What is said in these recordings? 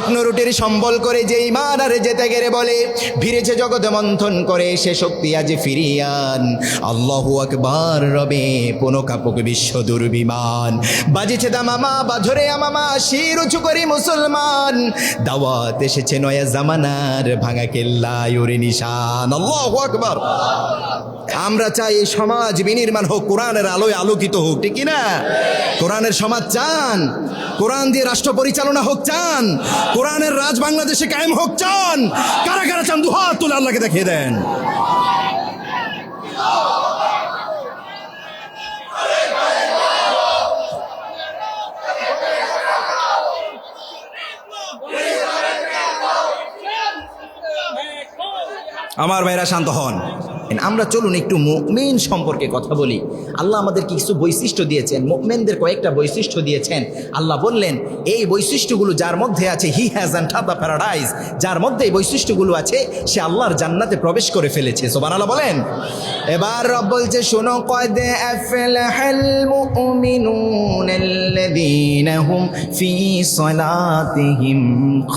শুকনো রুটির সম্বল করে যে ইমান আর যেতে গেলে বলে ভিড়েছে জগৎ মন্থন করে সে শক্তি আজ ফিরিয়ান। আল্লাহু আকবার রবে পুনকাপুক বিশ্ব দুর্বিমান। বাজেছে দামামা বাধরে আমামা শির উঁচু করি মুসলমান। দাওয়াত এসেছে নয়া জামানার ভাঙা কেল্লা ইউরি নিশান। আল্লাহু আকবার। আমরা চাই এই সমাজ বিনির্মাণ হোক, কোরআনের আলোয় আলোকিত হোক, ঠিক না? কোরআনের সমাজ চান? কোরআন দিয়ে রাষ্ট্র পরিচালনা হোক চান? কোরআনের রাজ বাংলাদেশে কায়েম হোক চান? কারা কারা চান দুহাত তুলে আল্লাহকে দেখিয়ে দেন। আমার ভাইরা শান্ত হন। আমরা চলুন একটু মুমিন সম্পর্কে কথা বলি। আল্লাহ আমাদের কিছু বৈশিষ্ট্য দিয়েছেন, মুমিনদের কয়েকটা বৈশিষ্ট্য দিয়েছেন। আল্লাহ বললেন এই বৈশিষ্ট্যগুলো যার মধ্যে আছে he has entered the paradise, যার মধ্যে এই বৈশিষ্ট্যগুলো আছে সে আল্লাহর জান্নাতে প্রবেশ করে ফেলেছে। সুবহানাল্লাহ বলেন। এবার রব বলছে শোনো, কদ আফলাহাল মুমিনুনাল্লাযীনা হুম ফি সালাতিহিম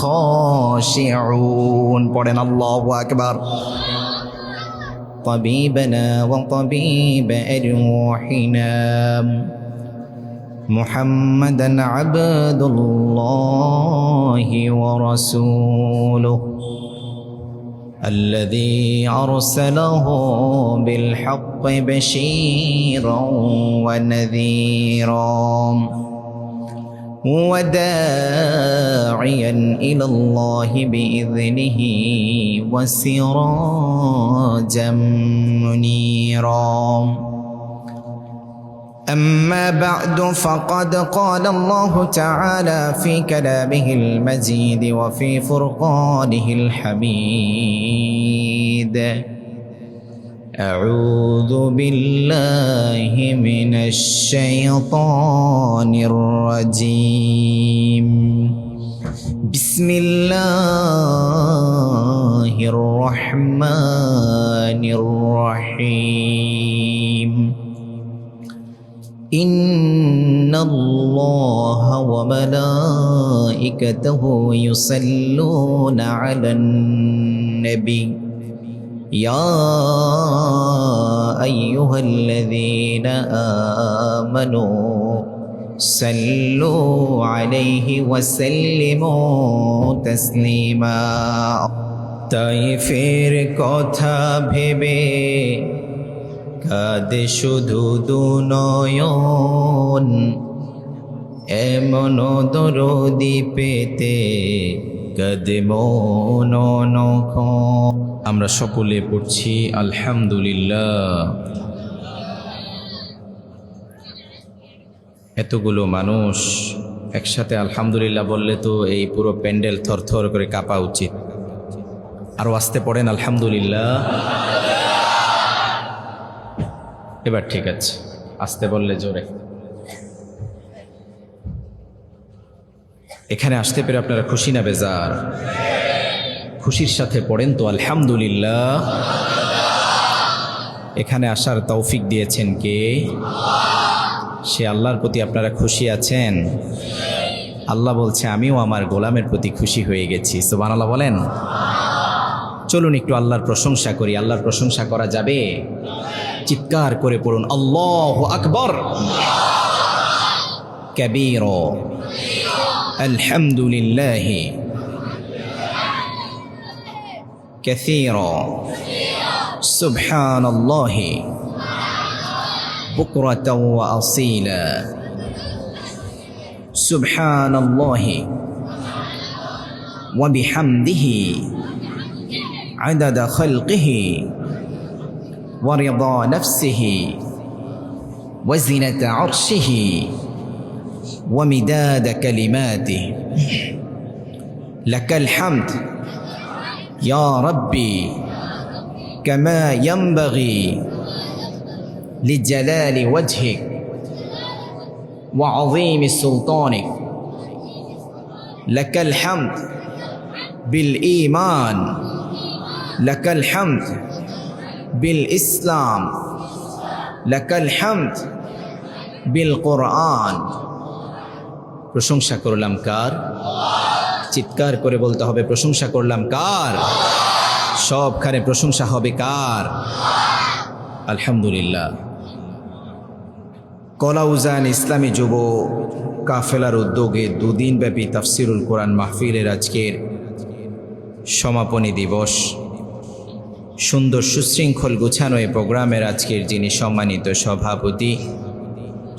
খাশিউন। পড়েন আল্লাহু আকবার। طبيبنا وطبيب أرواحنا محمدا عبد الله ورسوله الذي أرسله بالحق بشيرا ونذيرا وداعيا إلى الله بإذنه وسراجا منيرا أما بعد فقد قال الله تعالى في كلامه المجيد وفي فرقانه الحميد أعوذ بالله من الشيطان الرجيم بسم الله الرحمن الرحيم إن الله وملائكته يصلون على النبي يا أيها الذين آمنوا صلوا عليه وسلموا تسليما তাইফের কথা ভেবে কাঁদে শুধু দুনয়ন, এমন দরদি পেতে কাঁদে মন নখন। আমরা সকলে পড়ছি আলহামদুলিল্লাহ। এতগুলো মানুষ একসাথে আলহামদুলিল্লাহ বললে তো এই পুরো প্যান্ডেল থরথর করে কাঁপা উচিত। আরো আস্তে পড়েন আলহামদুলিল্লাহ। এবার ঠিক আছে, আস্তে বললে জোরে। এখানে আসতে পেরে আপনারা খুশি না বেজার? খুশির সাথে পড়েন তো আলহামদুলিল্লাহ। এখানে আসার তৌফিক দিয়েছেন কে? সে আল্লাহর প্রতি আপনারা খুশি আছেন? আল্লাহ বলছে আমিও আমার গোলামের প্রতি খুশি হয়ে গেছি। সুবহানাল্লাহ বলেন। চলুন একটু আল্লাহর প্রশংসা করি। আল্লাহর প্রশংসা করা যাবে? চিৎকার করে পড়ুন আল্লাহু আকবার কাবীরা আলহামদুলিল্লাহ কাসীরা সুবহানাল্লাহি বুকরাতাও ওয়া আসীলা সুবহানাল্লাহি ওয়া বিহামদিহি আদাদা খালকিহি ওয়া রিদা নাফসিহি ওয়া জিনাতা আরশিহি ওয়া মিদাদা কালিমাতিহি লাকাল হামদ ইয়া রাব্বি কামা ইয়ানবাগি লিজালালি ওয়াজহিক ওয়া আযীমি সুলতানিক লাকাল হামদ বিল ঈমান লাকাল হামদ বিল ইসলাম লাকাল হামদ বিল কোরআন। প্রশংসা করলাম কার? চিৎকার করে বলতে হবে প্রশংসা করলাম কার? সবখানে প্রশংসা হবে কার? আলহামদুলিল্লাহ। কলাউজান ইসলামী যুব কাফেলার উদ্যোগে দুদিনব্যাপী তাফসিরুল কোরআন মাহফিলের আজকের সমাপনী দিবস। সুন্দর সুশৃঙ্খল গুছানো এই প্রোগ্রামের আজকের যিনি সম্মানিত সভাপতি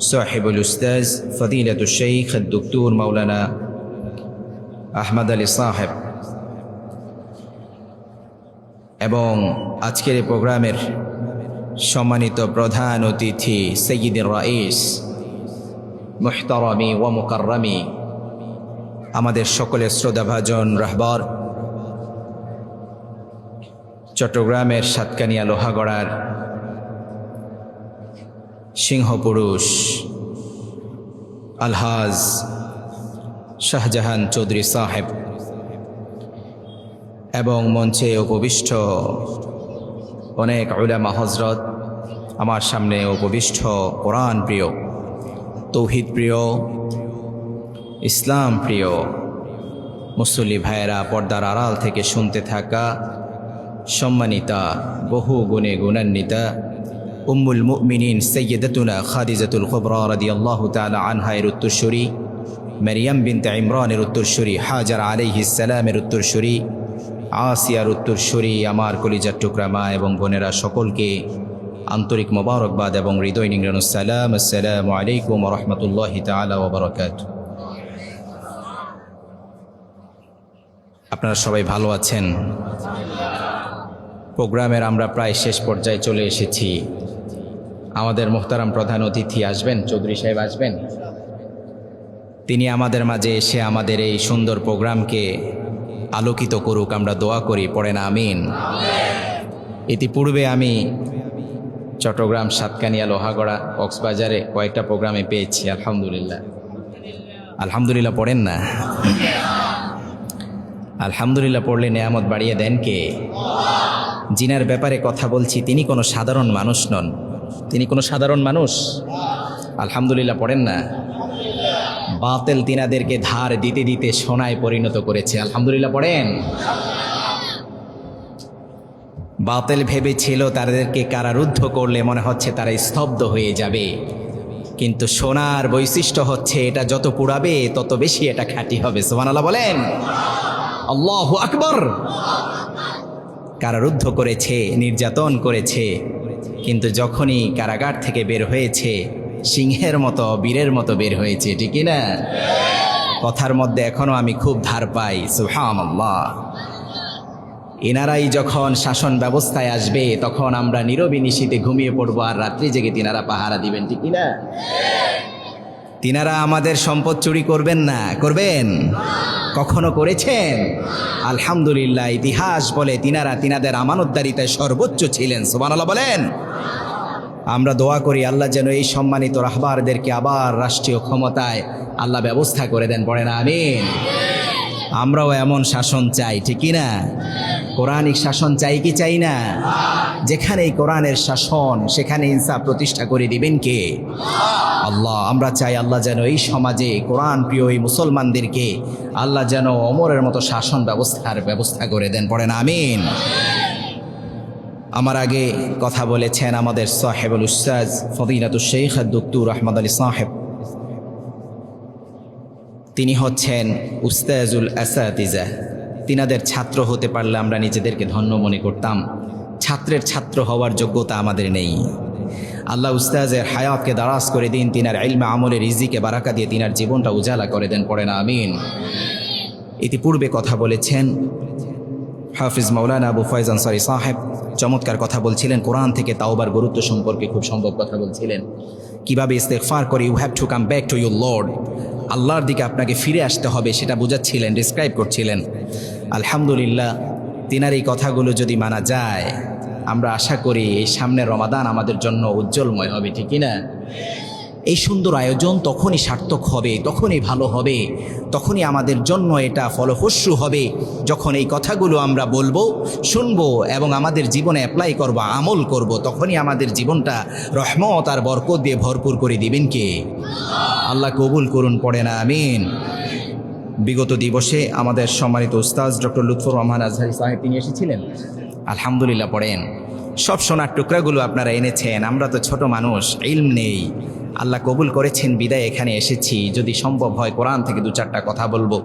সাহেবুল উস্তাজ ফদিলাতুল শেখ দুক্তুর মাওলানা আহমদ আলী সাহেব, এবং আজকের এই প্রোগ্রামের সম্মানিত প্রধান অতিথি সৈয়দুর রাইস মুহতারামি ওয়া মুকাররামি, আমাদের সকলের শ্রদ্ধাভাজন রাহবার, চট্টগ্রামের সাতকানিয়া লোহাগড়ার সিংহপুরুষ আলহাজ শাহজাহান চৌধুরী সাহেব, এবং মঞ্চে উপবিষ্ট অনেক উলামা হজরত, আমার সামনে উপবিষ্ট কোরআন প্রিয়, তৌহিদ প্রিয়, ইসলাম প্রিয় মুসল্লি ভাইয়েরা, পর্দার আড়াল থেকে শুনতে থাকা সম্মানিতা, বহু গুণে গুণান্বিতা উম্মুল মুমিনিন সাইয়্যিদাতুনা খাদিজাতুল কুবরা রাদিয়াল্লাহু তাআলা আনহা এর উত্তরসূরি, মারিয়াম বিনতে ইমরানের উত্তরসূরি, হাজার আলাইহিস সালামের উত্তরসূরি, আসিয়ার উত্তরসূরি, আমার কলিজার টুকরা মা এবং বোনেরা, সকলকে আন্তরিক মোবারকবাদ এবং হৃদয় নিংড়ানো সালাম। আসসালামু আলাইকুম ওয়া রাহমাতুল্লাহি তাআলা ওয়া বারাকাতুহু। আপনারা সবাই ভালো আছেন? প্রোগ্রামের আমরা প্রায় শেষ পর্যায়ে চলে এসেছি। আমাদের মোহতারাম প্রধান অতিথি আসবেন, চৌধুরী সাহেব আসবেন। তিনি আমাদের মাঝে এসে আমাদের এই সুন্দর প্রোগ্রামকে আলোকিত করুক, আমরা দোয়া করি, পড়েন আমিন। ইতিপূর্বে আমি চট্টগ্রাম, সাতকানিয়া, লোহাগড়া, কক্সবাজারে কয়েকটা প্রোগ্রামে পেয়েছি। আলহামদুলিল্লাহ, আলহামদুলিল্লাহ পড়েন না? আলহামদুলিল্লাহ পড়লে নেয়ামত বাড়িয়ে দেন কে? জিনার ব্যাপারে কথা বলছি, তিনি কোনো সাধারণ মানুষ নন। তিনি কোনো সাধারণ মানুষ। আলহামদুলিল্লাহ পড়েন না? বাতিল তিনাদেরকে ধার দিতে দিতে সোনায় পরিণত করেছে। আলহামদুলিল্লাহ পড়েন? বাতিল ভেবেছিল তাদেরকে কারারুদ্ধ করলে মনে হচ্ছে তারা স্তব্ধ হয়ে যাবে, কিন্তু সোনার বৈশিষ্ট্য হচ্ছে এটা যত পুড়াবে তত বেশি এটা খাঁটি হবে। সুবহানাল্লাহ বলেন, আল্লাহু আকবার। কারারুদ্ধ করেছে, নির্যাতন করেছে, কিন্তু যখনই কারাগার থেকে বের হয়েছে সিংহের মতো, বীরের মতো বের হয়েছে, ঠিক না? কথার মধ্যে এখনো আমি খুব ধার পাই। সুবহানাল্লাহ। এনারাই যখন শাসন ব্যবস্থায় আসবে তখন আমরা নীরবে নিশীথে ঘুমিয়ে পড়বো, আর রাত্রি জেগে তিনারা পাহারা দিবেন, ঠিক না? তিনারা আমাদের সম্পদ চুরি করবেন না? করবেন? কখনো করেছেন? আলহামদুলিল্লাহ, ইতিহাস বলে তিনারা তিনাদের আমানতদারিতায় সর্বোচ্চ ছিলেন। সুবহানাল্লাহ বলেন। আমরা দোয়া করি আল্লাহ যেন এই সম্মানিত রাহবারদেরকে আবার রাষ্ট্রীয় ক্ষমতায় আল্লাহ ব্যবস্থা করে দেন, পড়ে না আমিন। আমরাও এমন শাসন চাই, ঠিক না? কোরআনিক শাসন চাই কি চাই না? যেখানেই কোরআনের শাসন সেখানে ইনসাফ প্রতিষ্ঠা করে দিবেন কে? আল্লাহ। আমরা চাই আল্লাহ যেন এই সমাজে কোরআন প্রিয় এই মুসলমানদেরকে আল্লাহ যেন ওমরের মতো শাসন ব্যবস্থা করে দেন, পড়ে না আমিন। আমার আগে কথা বলেছেন আমাদের সাহেবুল উস্তাজ ফদিলাতুল শেখ দুক্তুর আহমদ আলী সাহেব। তিনি হচ্ছেন উস্তাজুল আসাতিজা। তিনাদের ছাত্র হতে পারলে আমরা নিজেদেরকে ধন্য মনে করতাম। ছাত্রের ছাত্র হওয়ার যোগ্যতা আমাদের নেই। আল্লাহ উস্তাজের হায়াতকে দারাজ করে দিন, তিনার ইলমে আমলের রিজিকে বারাকা দিয়ে তিনার জীবনটা উজালা করে দেন, পড়ে না আমিন। ইতিপূর্বে কথা বলেছেন হাফিজ মাওলানা আবু ফয়জ আনসারী সাহেব, চমৎকার কথা বলছিলেন। কোরআন থেকে তাওবার গুরুত্ব সম্পর্কে খুব সম্ভব কথা বলছিলেন। কিভাবে ইস্তেগফার করে you have to come back to your lord, আল্লাহর দিকে আপনাকে ফিরে আসতে হবে, সেটা বোঝাচ্ছিলেন, ডিসক্রাইব করছিলেন। আলহামদুলিল্লাহ, তিনার এই কথাগুলো যদি মানা যায় আমরা আশা করি এই সামনের রমাদান আমাদের জন্য উজ্জ্বলময় হবে, ঠিক না? এই সুন্দর আয়োজন তখনই সার্থক হবে, তখনই ভালো হবে, তখনই আমাদের জন্য এটা ফলপ্রসূ হবে যখন এই কথাগুলো আমরা বলবো, শুনবো এবং আমাদের জীবনে অ্যাপ্লাই করব, আমল করব। তখনই আমাদের জীবনটা রহমত আর বরকত দিয়ে ভরপুর করে দিবেন কে? আল্লাহ কবুল করুন, পড়ে না আমিন। বিগত দিবসে আমাদের সম্মানিত উস্তাজ ডক্টর লুৎফর রহমান আজহারি সাহেব তিনি এসেছিলেন। আলহামদুলিল্লাহ পড়েন। সব সোনার টুকরাগুলো আপনারা এনেছেন। আমরা তো ছোট মানুষ, ইলম নেই। আল্লাহ কবুল করেছেন বিদায় এখানে এসেছি। যদি সম্ভব হয় কোরআন থেকে 2-4টা কথা বলবো।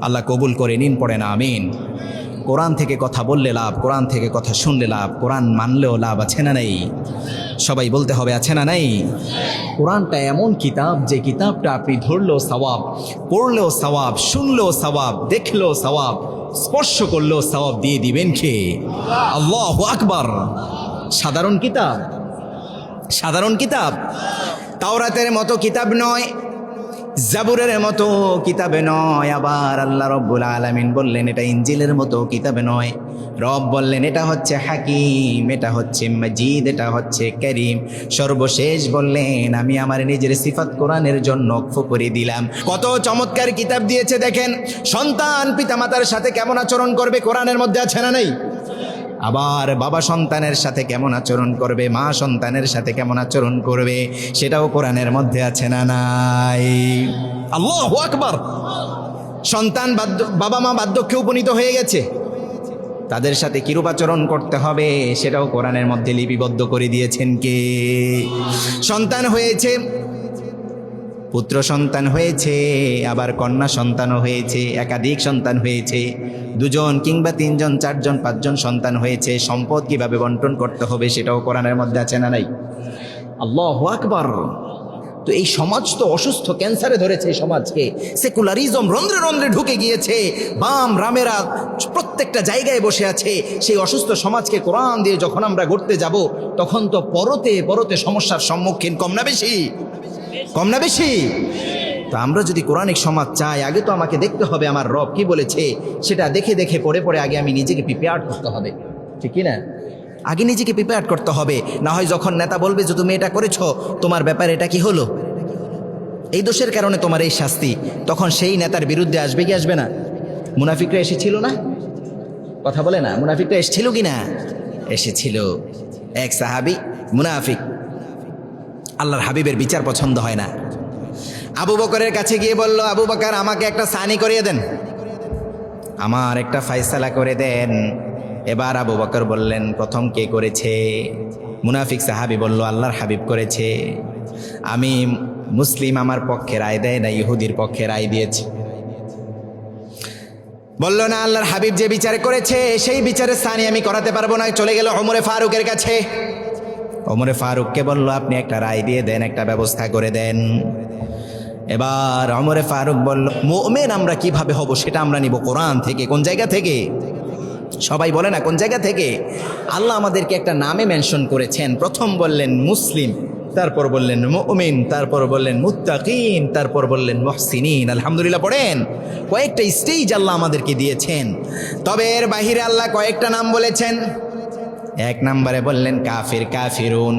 আল্লাহ কবুল করে নিন, পড়েন আমিন। কোরআন থেকে কথা বললে লাভ, কোরআন থেকে কথা শুনলে লাভ, কোরআন মানলেও লাভ আছে না নেই? সবাই বলতে হবে আছে না নাই? কোরআনটা এমন কিতাব যে কিতাবটা আপনি ধরলেও সওয়াব, পড়লেও সওয়াব, শুনলেও সওয়াব, দেখলেও সওয়াব, স্পর্শ করলেও সওয়াব দিয়ে দিবেন কে? আল্লাহু আকবার। সাধারণ কিতাব, সাধারণ কিতাব। তাওরাতের মতো কিতাব নয়, জাবুরের মতো কিতাবে নয়। আবার আল্লাহ রব্বুল আলামিন বললেন এটা ইনজিলের মতো কিতাবে নয়। রব বললেন এটা হচ্ছে হাকিম, এটা হচ্ছে মাজিদ, এটা হচ্ছে করিম। সর্বশেষ বললেন আমি আমার নিজের সিফাত কোরআনের জন্য ওয়াকফ করে দিলাম। কত চমৎকার কিতাব দিয়েছে দেখেন। সন্তান পিতামাতার সাথে কেমন আচরণ করবে কোরআনের মধ্যে আছে না নেই? আবার বাবা সন্তানের সাথে কেমন আচরণ করবে, মা সন্তানের সাথে কেমন আচরণ করবে, সেটাও কোরআনের মধ্যে আছে না নাই? আল্লাহু আকবার। সন্তান বাবা মা বার্ধক্যে উপনীত হয়ে গেছে, তাদের সাথে কিরূপ আচরণ করতে হবে সেটাও কোরআনের মধ্যে লিপিবদ্ধ করে দিয়েছেন কে? সন্তান হয়েছে, পুত্র সন্তান হয়েছে, আবার কন্যা সন্তানও হয়েছে, একাধিক সন্তান হয়েছে, 2জন কিংবা 3জন 4জন 5জন সন্তান হয়েছে, সম্পদ কিভাবে বন্টন করতে হবে সেটাও কোরআনের মধ্যে আছে না নাই? আল্লাহু আকবার। তো এই সমাজ তো অসুস্থ, ক্যান্সারে ধরেছে এই সমাজকে। সেকুলারিজম রন্ধ্রে রন্ধ্রে ঢুকে গিয়েছে, বাম রামেরা প্রত্যেকটা জায়গায় বসে আছে। সেই অসুস্থ সমাজকে কোরআন দিয়ে যখন আমরা গড়তে যাব, তখন তো পরতে পরতে সমস্যার সম্মুখীন, কম না বেশি? কম না বেশি? তো আমরা যদি কোরআনিক সমাজ চাই, আগে তো আমাকে দেখতে হবে আমার রব কি বলেছে, সেটা দেখে দেখে পড়ে পড়ে আগে আমি নিজেকে প্রিপেয়ার করতে হবে, ঠিক কি না? আগে নিজেকে প্রিপেয়ার করতে হবে। না হয় যখন নেতা বলবে যে তুমি এটা করেছ, তোমার ব্যাপারে এটা কি হলো, এই দোষের কারণে তোমার এই শাস্তি, তখন সেই নেতার বিরুদ্ধে আসবে কি আসবে না? মুনাফিকরা এসেছিল না? কথা বলে না, মুনাফিকরা এসেছিল কি না? এসেছিল। এক সাহাবী মুনাফিক, আল্লাহর হাবিবের বিচার পছন্দ হয় না। আবু বকরের কাছে গিয়ে বলল, আবু বকর আমাকে একটা সানি করিয়ে দেন, আমার একটা ফায়সালা করে দেন। এবার আবু বকর বললেন প্রথম কে করেছে? মুনাফিক সাহাবী বলল আল্লাহর হাবিব করেছে। আমি মুসলিম, আমার পক্ষে রায় দেয় না, ইহুদির পক্ষে রায় দিয়েছে। বলল না, আল্লাহর হাবিব যে বিচার করেছে সেই বিচারের সানি আমি করাতে পারবো না। চলে গেল ওমরে ফারুকের কাছে। ওমরে ফারুককে বলল আপনি একটা রায় দিয়ে দেন, একটা ব্যবস্থা করে দেন। এবার ওমরে ফারুক বলল মুমিন আমরা কিভাবে হব সেটা আমরা নিব কোরআন থেকে। কোন জায়গা থেকে? সবাই বলে না কোন জায়গা থেকে? আল্লাহ আমাদেরকে একটা নামে মেনশন করেছেন। প্রথম বললেন মুসলিম, তারপর বললেন মুমিন, তারপর বললেন মুত্তাকিন, তারপর বললেন মুহসিনিন। আলহামদুলিল্লাহ পড়েন। কয়েকটা স্টেজ আল্লাহ আমাদেরকে দিয়েছেন। তবে এর বাহিরে আল্লাহ কয়েকটা নাম বলেছেন। 1 নম্বরে বললেন কাফির, কাফিরুন।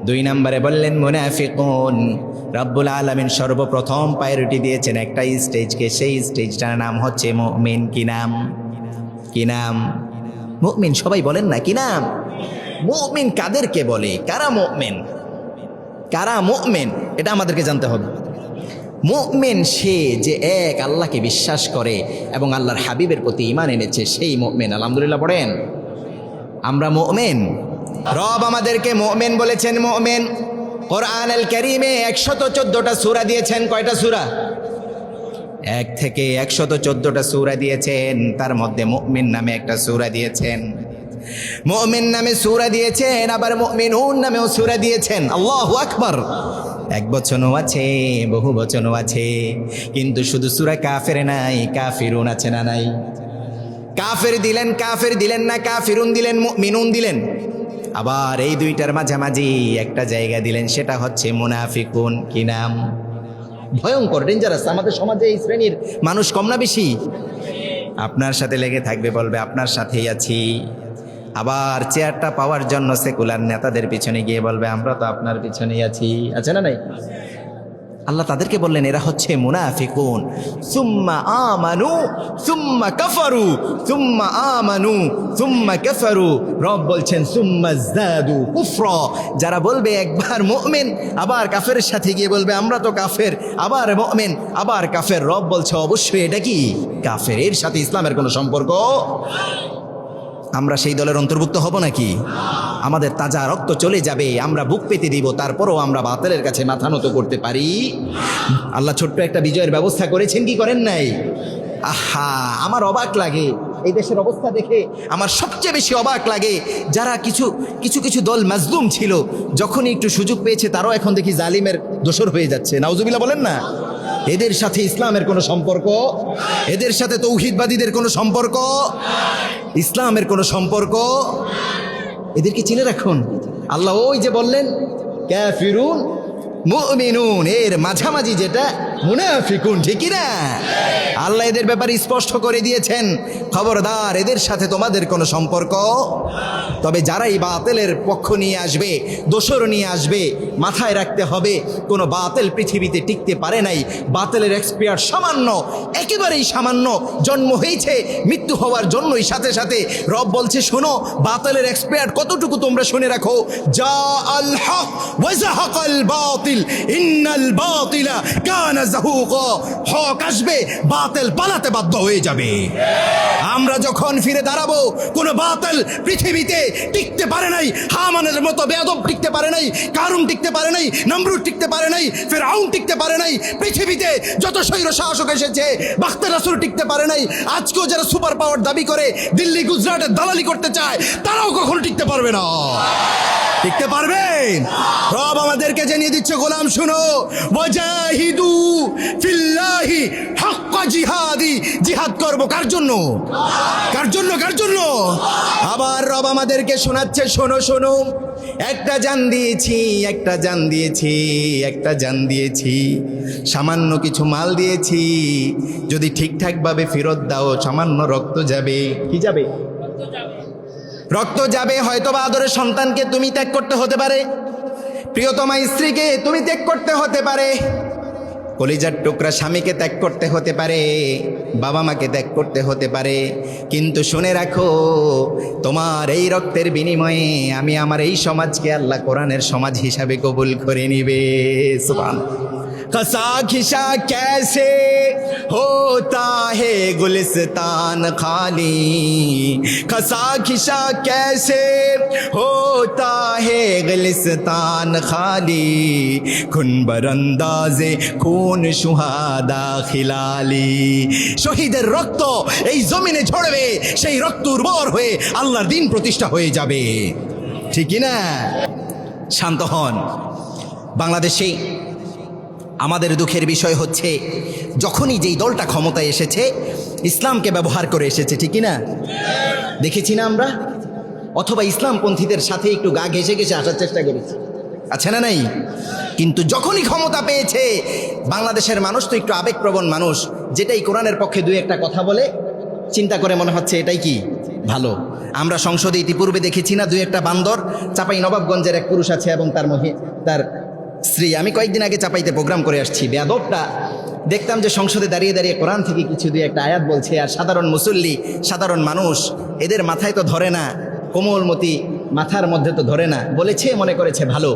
2 নম্বরে বললেন মুনাফিকুন। রব্বুল আলামিন সর্বপ্রথম প্রায়োরিটি দিয়েছেন একটা স্টেজকে, সেই স্টেজটার নাম হচ্ছে মুমিন। কি নাম? কি নাম? মুমিন। সবাই বলেন না কি নাম? মুমিন কাদেরকে বলে? কারা মুমিন? কারা মুমিন? এটা আমাদেরকে জানতে হবে। মুমিন সে যে এক আল্লাহকে বিশ্বাস করে এবং আল্লাহর হাবিবের প্রতি ঈমান এনেছে, সেই মুমিন। আলহামদুলিল্লাহ পড়েন। আমরা মুমিন। রব আমাদেরকে মুমিন বলেছেন। মুমিন কোরআনুল কারীমে 114টা সূরা দিয়েছেন। কয়টা সূরা? 1 থেকে 114টা সূরা দিয়েছেন। তার মধ্যে মুমিন নামে একটা সূরা দিয়েছেন। মুমিন নামে সূরা দিয়েছেন, আবার মুমিনুন নামেও সূরা দিয়েছেন। আল্লাহু আকবার। এক বচনও আছে, বহু বচনও আছে, কিন্তু শুধু সূরা কাফের নাই, কাফিরুন আছে না নাই? কাফের দিলেন, কাফের দিলেন না, কাফিরুন দিলেন, মুমিনুন দিলেন। আবার এই দুইটার মাঝামাঝি একটা জায়গা দিলেন, সেটা হচ্ছে মুনাফিকুন। কি নাম? ভয়ঙ্কর, ডেঞ্জারাস। আমাদের সমাজে এই শ্রেণীর মানুষ কম না বেশি? আপনার সাথে লেগে থাকবে, বলবে আপনার সাথেই আছি। আবার চেয়ারটা পাওয়ার জন্য সেকুলার নেতাদের পিছনে গিয়ে বলবে আমরা তো আপনার পিছনেই আছি। আছে না নাই? আল্লাহ তাদেরকে বললেন এরা হচ্ছে মুনাফিকুন। সুম্মা আমানু সুম্মা কাফারু সুম্মা আমানু সুম্মা কাফারু। রব বলছেন সুম্মা যাদু কুফরা। যারা বলবে একবার মুমিন আবার কাফেরের সাথে গিয়ে বলবে আমরা তো কাফের, আবার মুমিন আবার কাফের। রব বলছে অবশ্যই এটা কি কাফের, এর সাথে ইসলামের কোনো সম্পর্ক। আমরা সেই দলের অন্তর্ভুক্ত হব নাকি? আমাদের তাজা রক্ত চলে যাবে, আমরা বুক পেতে দিব, তারপরও আমরা বাতিলের কাছে মাথা নত করতে পারি? আল্লাহ ছোট্ট একটা বিজয়ের ব্যবস্থা করেছেন কি করেন নাই? আহা, আমার অবাক লাগে এই দেশের অবস্থা দেখে। আমার সবচেয়ে বেশি অবাক লাগে যারা কিছু কিছু কিছু দল মাজলুম ছিল, যখনই একটু সুযোগ পেয়েছে তারাও এখন দেখি জালিমের দোসর হয়ে যাচ্ছে। নাউজুবিল্লাহ বলেন না। এদের সাথে ইসলামের কোনো সম্পর্ক, এদের সাথে তৌহিদবাদীদের কোনো সম্পর্ক, ইসলামের কোনো সম্পর্ক। এদেরকে চিনে রাখুন। আল্লাহ ওই যে বললেন কাফিরুন মুমিনুন, এর মাঝামাঝি যেটা মুনাফিকুন, ঠিকই না? আল্লাহ এদের ব্যাপারে স্পষ্ট করে দিয়েছেন, খবরদার এদের সাথে তোমাদের কোনো সম্পর্ক। তবে যারা এই বাতিলের পক্ষ নিয়ে আসবে, দোসর নিয়ে আসবে, মাথায় রাখতে হবে কোনো বাতিল পৃথিবীতে টিকতে পারে নাই। বাতিলের এক্সপায়ার সামান্য, একেবারেই সামান্য। জন্ম হয়েছে মৃত্যু হওয়ার জন্যই, সাথে সাথে রব বলছে শোনো বাতিলের এক্সপায়ার কতটুকু তোমরা শুনে রাখো। যা আল হক ওয়া যাহাকাল বাতিল ইন্নাল বাতিলা কানা যাহুকা। হক আসবে, বাতিল পালাতে বাধ্য হয়ে যাবে। আমরা যখন ফিরে দাঁড়াবো, কোনো বাতিল পৃথিবীতে টিকতে পারে নাই। হামানের মতো বেয়াদব টিকতে পারে নাই, কারুন টিকতে পারে নাই, নমরুদ টিকতে পারে নাই, ফিরআউন টিকতে পারে নাই। পৃথিবীতে যত স্বৈর শাসক এসেছে, বাখতার রাসূল টিকতে পারে নাই। আজকেও যারা সুপার পাওয়ার দাবি করে দিল্লি গুজরাটের দালালি করতে চায়, তারাও কখনো টিকতে পারবে না। টিকতে পারবেন? রব আমাদেরকে জানিয়ে দিচ্ছে গোলাম শুনো, ওয়াজাহিদু ফিল্লাহি হাক্কা জিহাদি। জিহাদ করব কার জন্য? কার জন্য? কার জন্য? আবার রব আমাদেরকে শোনাচ্ছে শোনো শোনো, একটা জান দিয়েছি, একটা জান দিয়েছি, একটা জান দিয়েছি, সামান্য কিছু মাল দিয়েছি, যদি ঠিকঠাকভাবে ফেরত দাও সামান্য রক্ত যাবে। কি যাবে? রক্ত যাবে। হয়তো বা আদরের সন্তানকে তুমি ত্যাগ করতে হতে পারে, প্রিয়তমা স্ত্রীকে তুমি ত্যাগ করতে হতে পারে, কলিজার টুকরা স্বামীকে ত্যাগ করতে হতে পারে, বাবা মাকে ত্যাগ করতে হতে পারে। কিন্তু শুনে রাখো, তোমার এই রক্তের বিনিময়ে আমি আমার এই সমাজকে আল্লাহ কোরআনের সমাজ হিসাবে কবুল করে নিবে। সুবহানাল্লাহ। खसा खिसा कैसे होता है गुलिस्तान खाली, खसा खिसा कैसे होता है गुलिस्तान खाली, खुन बरंदाजे खून शुहादा खिलाली। শহীদের রক্ত এই জমিনে ঝরবে, সেই রক্ত উর্বর হয়ে আল্লাহর দ্বীন প্রতিষ্ঠা হয়ে যাবে, ঠিক না? শান্ত হন। বাংলাদেশে আমাদের দুঃখের বিষয় হচ্ছে, যখনই যেই দলটা ক্ষমতায় এসেছে ইসলামকে ব্যবহার করে এসেছে, ঠিক না? দেখেছি না আমরা? অথবা ইসলামপন্থীদের সাথে একটু গা ঘেঁষে ঘেঁষে আসার চেষ্টা করেছি, আছে না নাই? কিন্তু যখনই ক্ষমতা পেয়েছে, বাংলাদেশের মানুষ তো একটু আবেগপ্রবণ মানুষ, যেটাই কোরআনের পক্ষে দুই একটা কথা বলে চিন্তা করে মনে হচ্ছে এটাই কি ভালো। আমরা সংসদে ইতিপূর্বে দেখেছি না দুই একটা বান্দর, চাপাই নবাবগঞ্জের এক পুরুষ আছে এবং তার স্ত্রী। আমি কয়েকদিন আগে চাপাইতে প্রোগ্রাম করে আসছি। বেয়াদবটা দেখতাম যে সংসদে দাঁড়িয়ে দাঁড়িয়ে কোরআন থেকে কিছু দুই একটা আয়াত বলছে, আর সাধারণ মুসল্লি, সাধারণ মানুষ, এদের মাথায় তো ধরে না, কোমলমতি মাথার মধ্যে তো ধরে না, বলেছে মনে করেছে ভালো।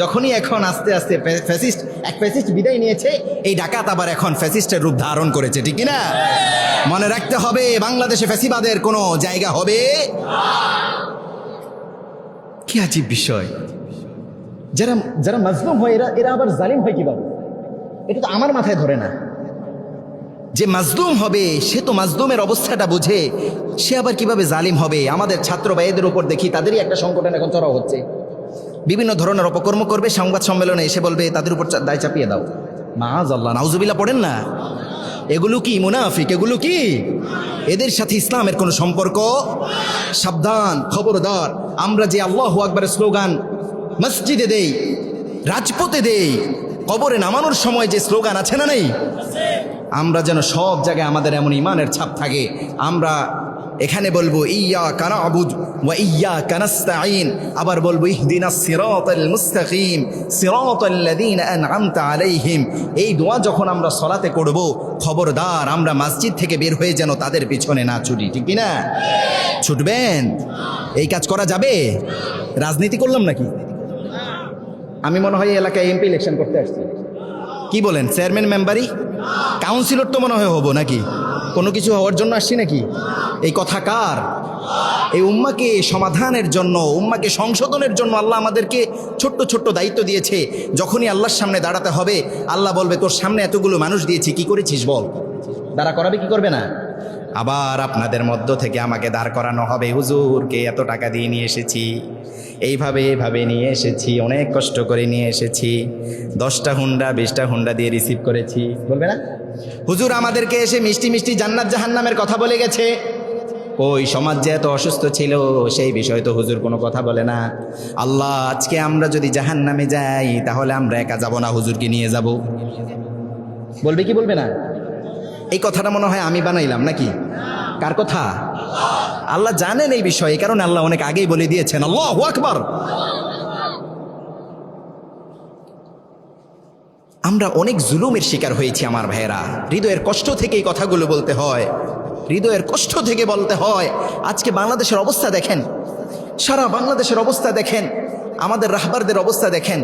যখনই এখন আস্তে আস্তে ফ্যাসিস্ট বিদায় নিয়েছে, এই ডাকাত আবার এখন ফ্যাসিস্টের রূপ ধারণ করেছে, ঠিক না? মনে রাখতে হবে, বাংলাদেশে ফ্যাসিবাদের কোনো জায়গা হবে। কি আজীব বিষয়। যারা যারা মাজলুম হয় এরা আবার জালিম হয় কিভাবে? এটা তো আমার মাথায় ধরে না। যে মাজলুম হবে সে তো মাজলুমের অবস্থাটা বুঝে, সে আবার কিভাবে জালিম হবে? আমাদের ছাত্র ভাইদের উপর দেখি তাদেরই একটা সংগঠন এখন চড়াও হচ্ছে, বিভিন্ন ধরনের অপকর্ম করবে, সংবাদ সম্মেলনে এসে বলবে তাদের উপর দায় চাপিয়ে দাও। মাআযাল্লাহ, নাউজুবিল্লাহ পড়েন না। এগুলো কি মুনাফিক? এগুলো কি? এদের সাথে ইসলামের কোনো সম্পর্ক? সাবধান, খবরদার। আমরা যে আল্লাহু আকবারের স্লোগান মসজিদে দেই, রাজপথে দেই, কবরে নামানোর সময় যে স্লোগান আছে না নেই, আমরা যেন সব জায়গায় আমাদের এমন ইমানের ছাপ থাকে, আমরা এখানে বলবো ইয়্যাকা না'বুদু ওয়া ইয়্যাকা নাস্তাঈন, আবার বলবো ইহদিনাস সিরাতাল মুস্তাকিম সিরাতাল্লাযীনা আন'আমতা আলাইহিম। এই দোয়া যখন আমরা সালাতে করব, খবরদার আমরা মসজিদ থেকে বের হয়ে যেন তাদের পিছনে না ছুটি, ঠিক কি না? ছুটবেন? এই কাজ করা যাবে? রাজনীতি করলাম নাকি? আমি মনে হয় এই এলাকায় এমপি ইলেকশন করতে আসছি। কি বলেন, চেয়ারম্যান মেম্বারই কাউন্সিলর তো মনে হয় হবো নাকি? কোনো কিছু হওয়ার জন্য আসছি নাকি? এই কথা কার? এই উম্মাকে সমাধানের জন্য, উম্মাকে সংশোধনের জন্য আল্লাহ আমাদেরকে ছোট্ট ছোট্ট দায়িত্ব দিয়েছে। যখনই আল্লাহর সামনে দাঁড়াতে হবে, আল্লাহ বলবে তোর সামনে এতগুলো মানুষ দিয়েছি, কি করেছিস বল। দাঁড়া করাবে কি করবে না? আবার আপনাদের মধ্য থেকে আমাকে দাঁড় করানো হবে, হুজুরকে এত টাকা দিয়ে নিয়ে এসেছি, এইভাবে নিয়ে এসেছি, অনেক কষ্ট করে নিয়ে এসেছি, 10টা হুন্ডা 20টা হুন্ডা দিয়ে রিসিভ করেছি, বলবে না? হুজুর আমাদেরকে এসে মিষ্টি মিষ্টি জান্নাত জাহান্নামের কথা বলে গেছে। ওই সমাজ যে এত অসুস্থ ছিল সেই বিষয়ে তো হুজুর কোনো কথা বলে না। আল্লাহ, আজকে আমরা যদি জাহান্নামে যাই তাহলে আমরা একা যাব না, হুজুরকে নিয়ে যাব। বলবে কি বলবে না? এই কথাটা মনে হয় আমি বানাইলাম নাকি? কার কথা? আল্লাহ জানেন এই বিষয়ে, এই কারণে আল্লাহ অনেক আগেই বলে দিয়েছেন। আল্লাহু আকবার। আমরা অনেক জুলুমের শিকার হয়েছি আমার ভাইয়েরা, হৃদয়ের কষ্ট থেকে এই কথাগুলো বলতে হয়, হৃদয়ের কষ্ট থেকে বলতে হয়। আজকে বাংলাদেশের অবস্থা দেখেন, সারা বাংলাদেশের অবস্থা দেখেন, আমাদের রাহবারদের অবস্থা দেখেন,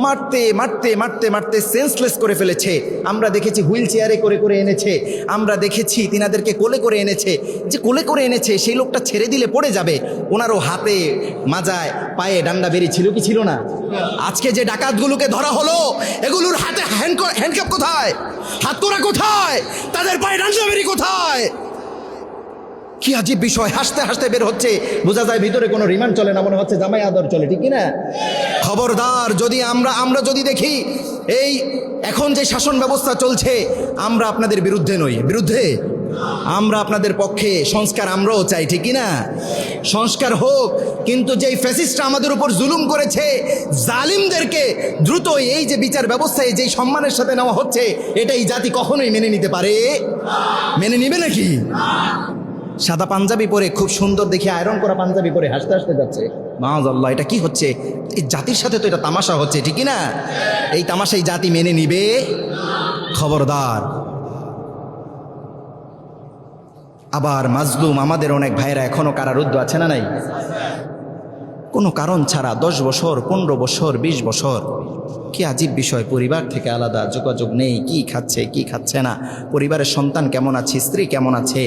মারতে মারতে মারতে মারতে সেন্সলেস করে ফেলেছে। আমরা দেখেছি হুইল চেয়ারে করে করে এনেছে, আমরা দেখেছি তিনাদেরকে কোলে করে এনেছে। যে কোলে করে এনেছে সেই লোকটা ছেড়ে দিলে পড়ে যাবে, ওনারও হাতে মাজায় পায়ে ডান্ডা বেরিয়েছিল কি ছিল না? আজকে যে ডাকাতগুলোকে ধরা হলো, এগুলোর হাতে হ্যান্ডকাপ কোথায়? হাতকড়া কোথায়? তাদের পায়ে ডান্ডা বেরি কোথায়? কি আজীব বিষয়। হাসতে হাসতে বের হচ্ছে, বোঝা যায় ভিতরে কোনো রিমান্ড চলে না, মনে হচ্ছে জামাই আদর চলে, ঠিক না? খবরদার, যদি আমরা যদি দেখি এই এখন যে শাসন ব্যবস্থা চলছে, আমরা আপনাদের বিরুদ্ধে নই, বিরুদ্ধে আমরা আপনাদের পক্ষে। সংস্কার আমরাও চাই, ঠিক না? সংস্কার হোক, কিন্তু যেই ফ্যাসিস্টরা আমাদের উপর জুলুম করেছে, জালিমদেরকে দ্রুত এই যে বিচার ব্যবস্থায় যেই সম্মানের সাথে নেওয়া হচ্ছে, এটা এই জাতি কখনোই মেনে নিতে পারে? মেনে নিবে নাকি? সাদা পাঞ্জাবি পরে, খুব সুন্দর দেখে আয়রন করা পাঞ্জাবি পরে হাসতে হাসতে যাচ্ছে, মাআযাল্লাহ, এটা কি হচ্ছে? এই জাতির সাথে তো এটা তামাশা হচ্ছে, ঠিক না? এই তামাশা এই জাতি মেনে নিবে? খবরদার। আবার মাজলুম আমাদের অনেক ভাইরা এখনো কারারুদ্ধ আছে না নাই? কোনো কারণ ছাড়া 10 বছর 15 বছর 20 বছর। কি আজীব বিষয়, পরিবার থেকে আলাদা, যোগাযোগ নেই, কি খাচ্ছে কি খাচ্ছে না, পরিবারের সন্তান কেমন আছে, স্ত্রী কেমন আছে,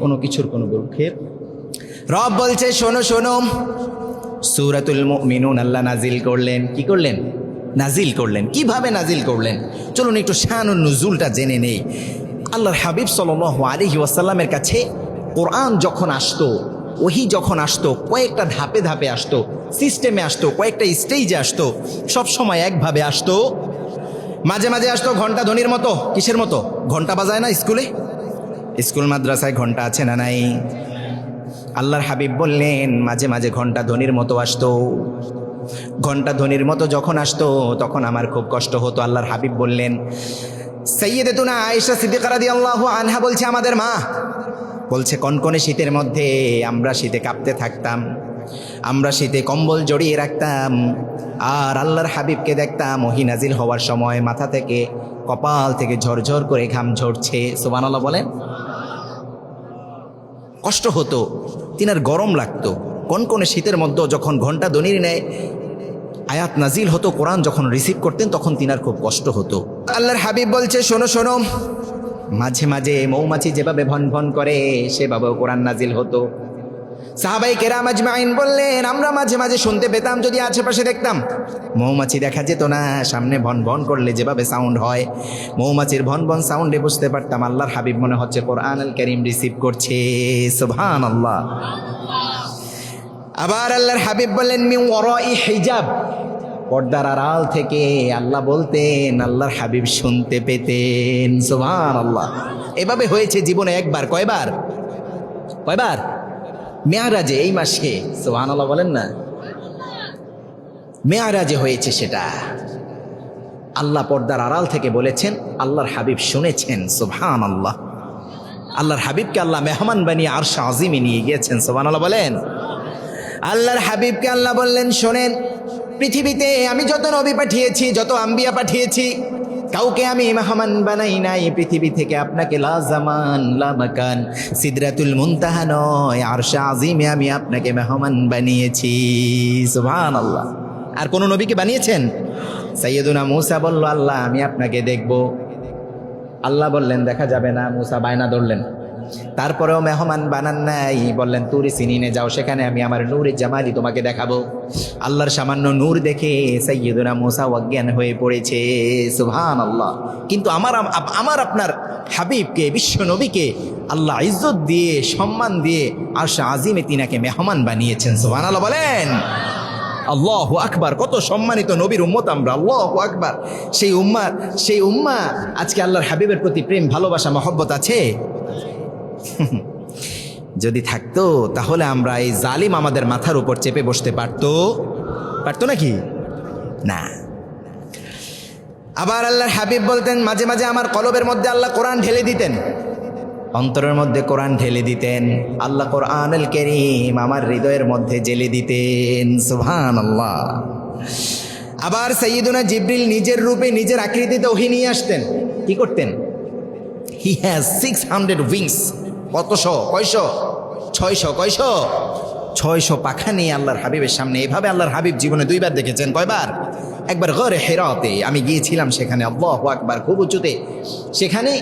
কোনো কিছুর কোনো দুঃখের। রব বলছে শোনো শোনো, সূরাতুল মুমিনুন আল্লাহ নাজিল করলেন। কি করলেন? নাজিল করলেন। কিভাবে নাজিল করলেন? চলুন একটু শানুন নুজুলটা জেনে নেই। আল্লাহর হাবিব সাল্লাল্লাহু আলাইহি ওয়াসাল্লামের কাছে কোরআন যখন আসতো, ওহি যখন আসতো, কয়েকটা ধাপে ধাপে আসতো, সিস্টেমে আসতো, কয়েকটা স্টেজে আসতো, সবসময় একভাবে আসতো। মাঝে মাঝে আসতো ঘন্টা ধ্বনির মতো। কিসের মতো? ঘন্টা বাজায় না স্কুলে, স্কুল মাদ্রাসায় ঘন্টা আছে না নাই? আল্লাহর হাবিব বললেন মাঝে মাঝে ঘন্টা ধ্বনির মতো আসতো। ঘন্টা ধ্বনির মতো যখন আসতো তখন আমার খুব কষ্ট হতো। আল্লাহর হাবিব বললেন, সাইয়্যিদাতুনা আয়েশা সিদ্দিকা রাদিয়াল্লাহু আনহা বলছে, আমাদের মা বলছে, কনকনে শীতের মধ্যে আমরা শীতে কাঁপতে থাকতাম, আমরা শীতে কম্বল জড়িয়ে রাখতাম, আর আল্লাহর হাবিবকে দেখতাম ওহী নাজিল হওয়ার সময় মাথা থেকে কপাল থেকে ঝরঝর করে ঘাম ঝরছে। সুবহানাল্লাহ বলেন। কষ্ট হতো, তিনার গরম লাগতো। কনকনে শীতের মধ্যে যখন ঘন্টা ধ্বনির নেয় আয়াত নাজিল হতো, কোরআন যখন রিসিভ করতেন তখন তিনার খুব কষ্ট হতো। আল্লাহর হাবিব বলছে, শোনো শোনো, মাঝে মাঝে মৌমাছি যেভাবে ভন ভন করে সেভাবেও কোরআন নাজিল হতো। সাহাবায়ে কেরাম আজমাইন বললেন, আমরা মাঝে মাঝে শুনতে পেতাম, যদি আশেপাশে দেখতাম মৌমাছি দেখা যেত না, সামনে ভন ভন করলে যেভাবে সাউন্ড হয়, মৌমাছির ভন ভন সাউন্ডে বুঝতে পারতাম আল্লাহর হাবিব মনে হচ্ছে কোরআনুল কারীম রিসিভ করছে। সুবহানাল্লাহ। আবার আল্লাহর হাবিব বললেন, মিন ওয়ারাই হিজাব, পর্দার আড়াল থেকে আল্লাহ বলতেন, আল্লাহর হাবিব শুনতে পেতেন। সুবহানাল্লাহ। এভাবে হয়েছে জীবনে একবার। কয়বার? কয়বার? মেয়ারাজে, এই মাসে। সুবহানাল্লাহ বলেন না। মেয়ারাজে হয়েছে সেটা। আল্লাহ পর্দার আড়াল থেকে বলেছেন, আল্লাহর হাবিব শুনেছেন। সুবহানাল্লাহ। আল্লাহর হাবিবকে আল্লাহ মেহমান বানিয়ে আরশ আজিমে নিয়ে গিয়েছেন, সুবহানাল্লাহ বলেন। আল্লাহর হাবিবকে আল্লাহ বললেন, শোনেন, পৃথিবীতে আমি যত নবী পাঠিয়েছি, যত আম্বিয়া পাঠিয়েছি, কাউকে আমি মেহমান বানাই নাই। পৃথিবী থেকে আপনাকে লা জামান লা মাকান, সিদরাতুল মুনতাহা নয়, আরশে আজিমে আমি আপনাকে মেহমান বানিয়েছি, সুবহানাল্লাহ। আর কোন নবীকে বানিয়েছেন? সাইয়্যিদুনা মূসা বলল, আল্লাহ আমি আপনাকে দেখব। আল্লাহ বললেন দেখা যাবে না। মূসা বায়না ধরলেন, তারপরেও মেহমান বানান নাই। বললেন তুরি সিনিনে যাও, সেখানে আমি আমার নূরে জামালি তোমাকে দেখাবো। আল্লাহর সামান্য নূর দেখে সাইয়্যিদুনা মূসা অজ্ঞান হয়ে পড়েছে, সুবহানাল্লাহ। কিন্তু আমার আপনার হাবিবকে, বিশ্ব নবীকে আল্লাহ ইজ্জত দিয়ে, সম্মান দিয়ে আরশে আজিমে তিনাকে মেহমান বানিয়েছেন, সুবহানাল্লাহ বলেন। আল্লাহু আকবার। কত সম্মানিত নবীর উম্মত আমরা, আল্লাহু আকবার। সেই উম্মাহ আজকে আল্লাহর হাবিবের প্রতি প্রেম, ভালোবাসা, মহব্বত আছে? যদি থাকতো তাহলে আমরা এই জালিম আমাদের মাথার উপর চেপে বসতে পারতো নাকি? না। আবার আল্লাহর হাবিব বলতেন, মাঝে মাঝে আমার কলবের মধ্যে আল্লাহ কোরআন ঢেলে দিতেন, অন্তরের মধ্যে কোরআন ঢেলে দিতেন। আল্লাহ কোরআনুল কারীম আমার হৃদয়ের মধ্যে জেলে দিতেন, সুবহানাল্লাহ। আবার সাইয়্যিদুনা জিবরিল নিজের রূপে, নিজের আকৃতিতে ওহী নিয়ে আসতেন। কি করতেন? He has 600 wings. কতশো? কয়শো? 600। কয়শো? 600 পাখা নিয়ে আল্লাহর হাবিবের সামনে। এভাবে আল্লাহর হাবিব জীবনে 2 বার দেখেছেন। কয়বার? একবার গরে হিরাতে, আমি গিয়েছিলাম সেখানে, আল্লাহু আকবার, খুব উঁচুতে। সেখানে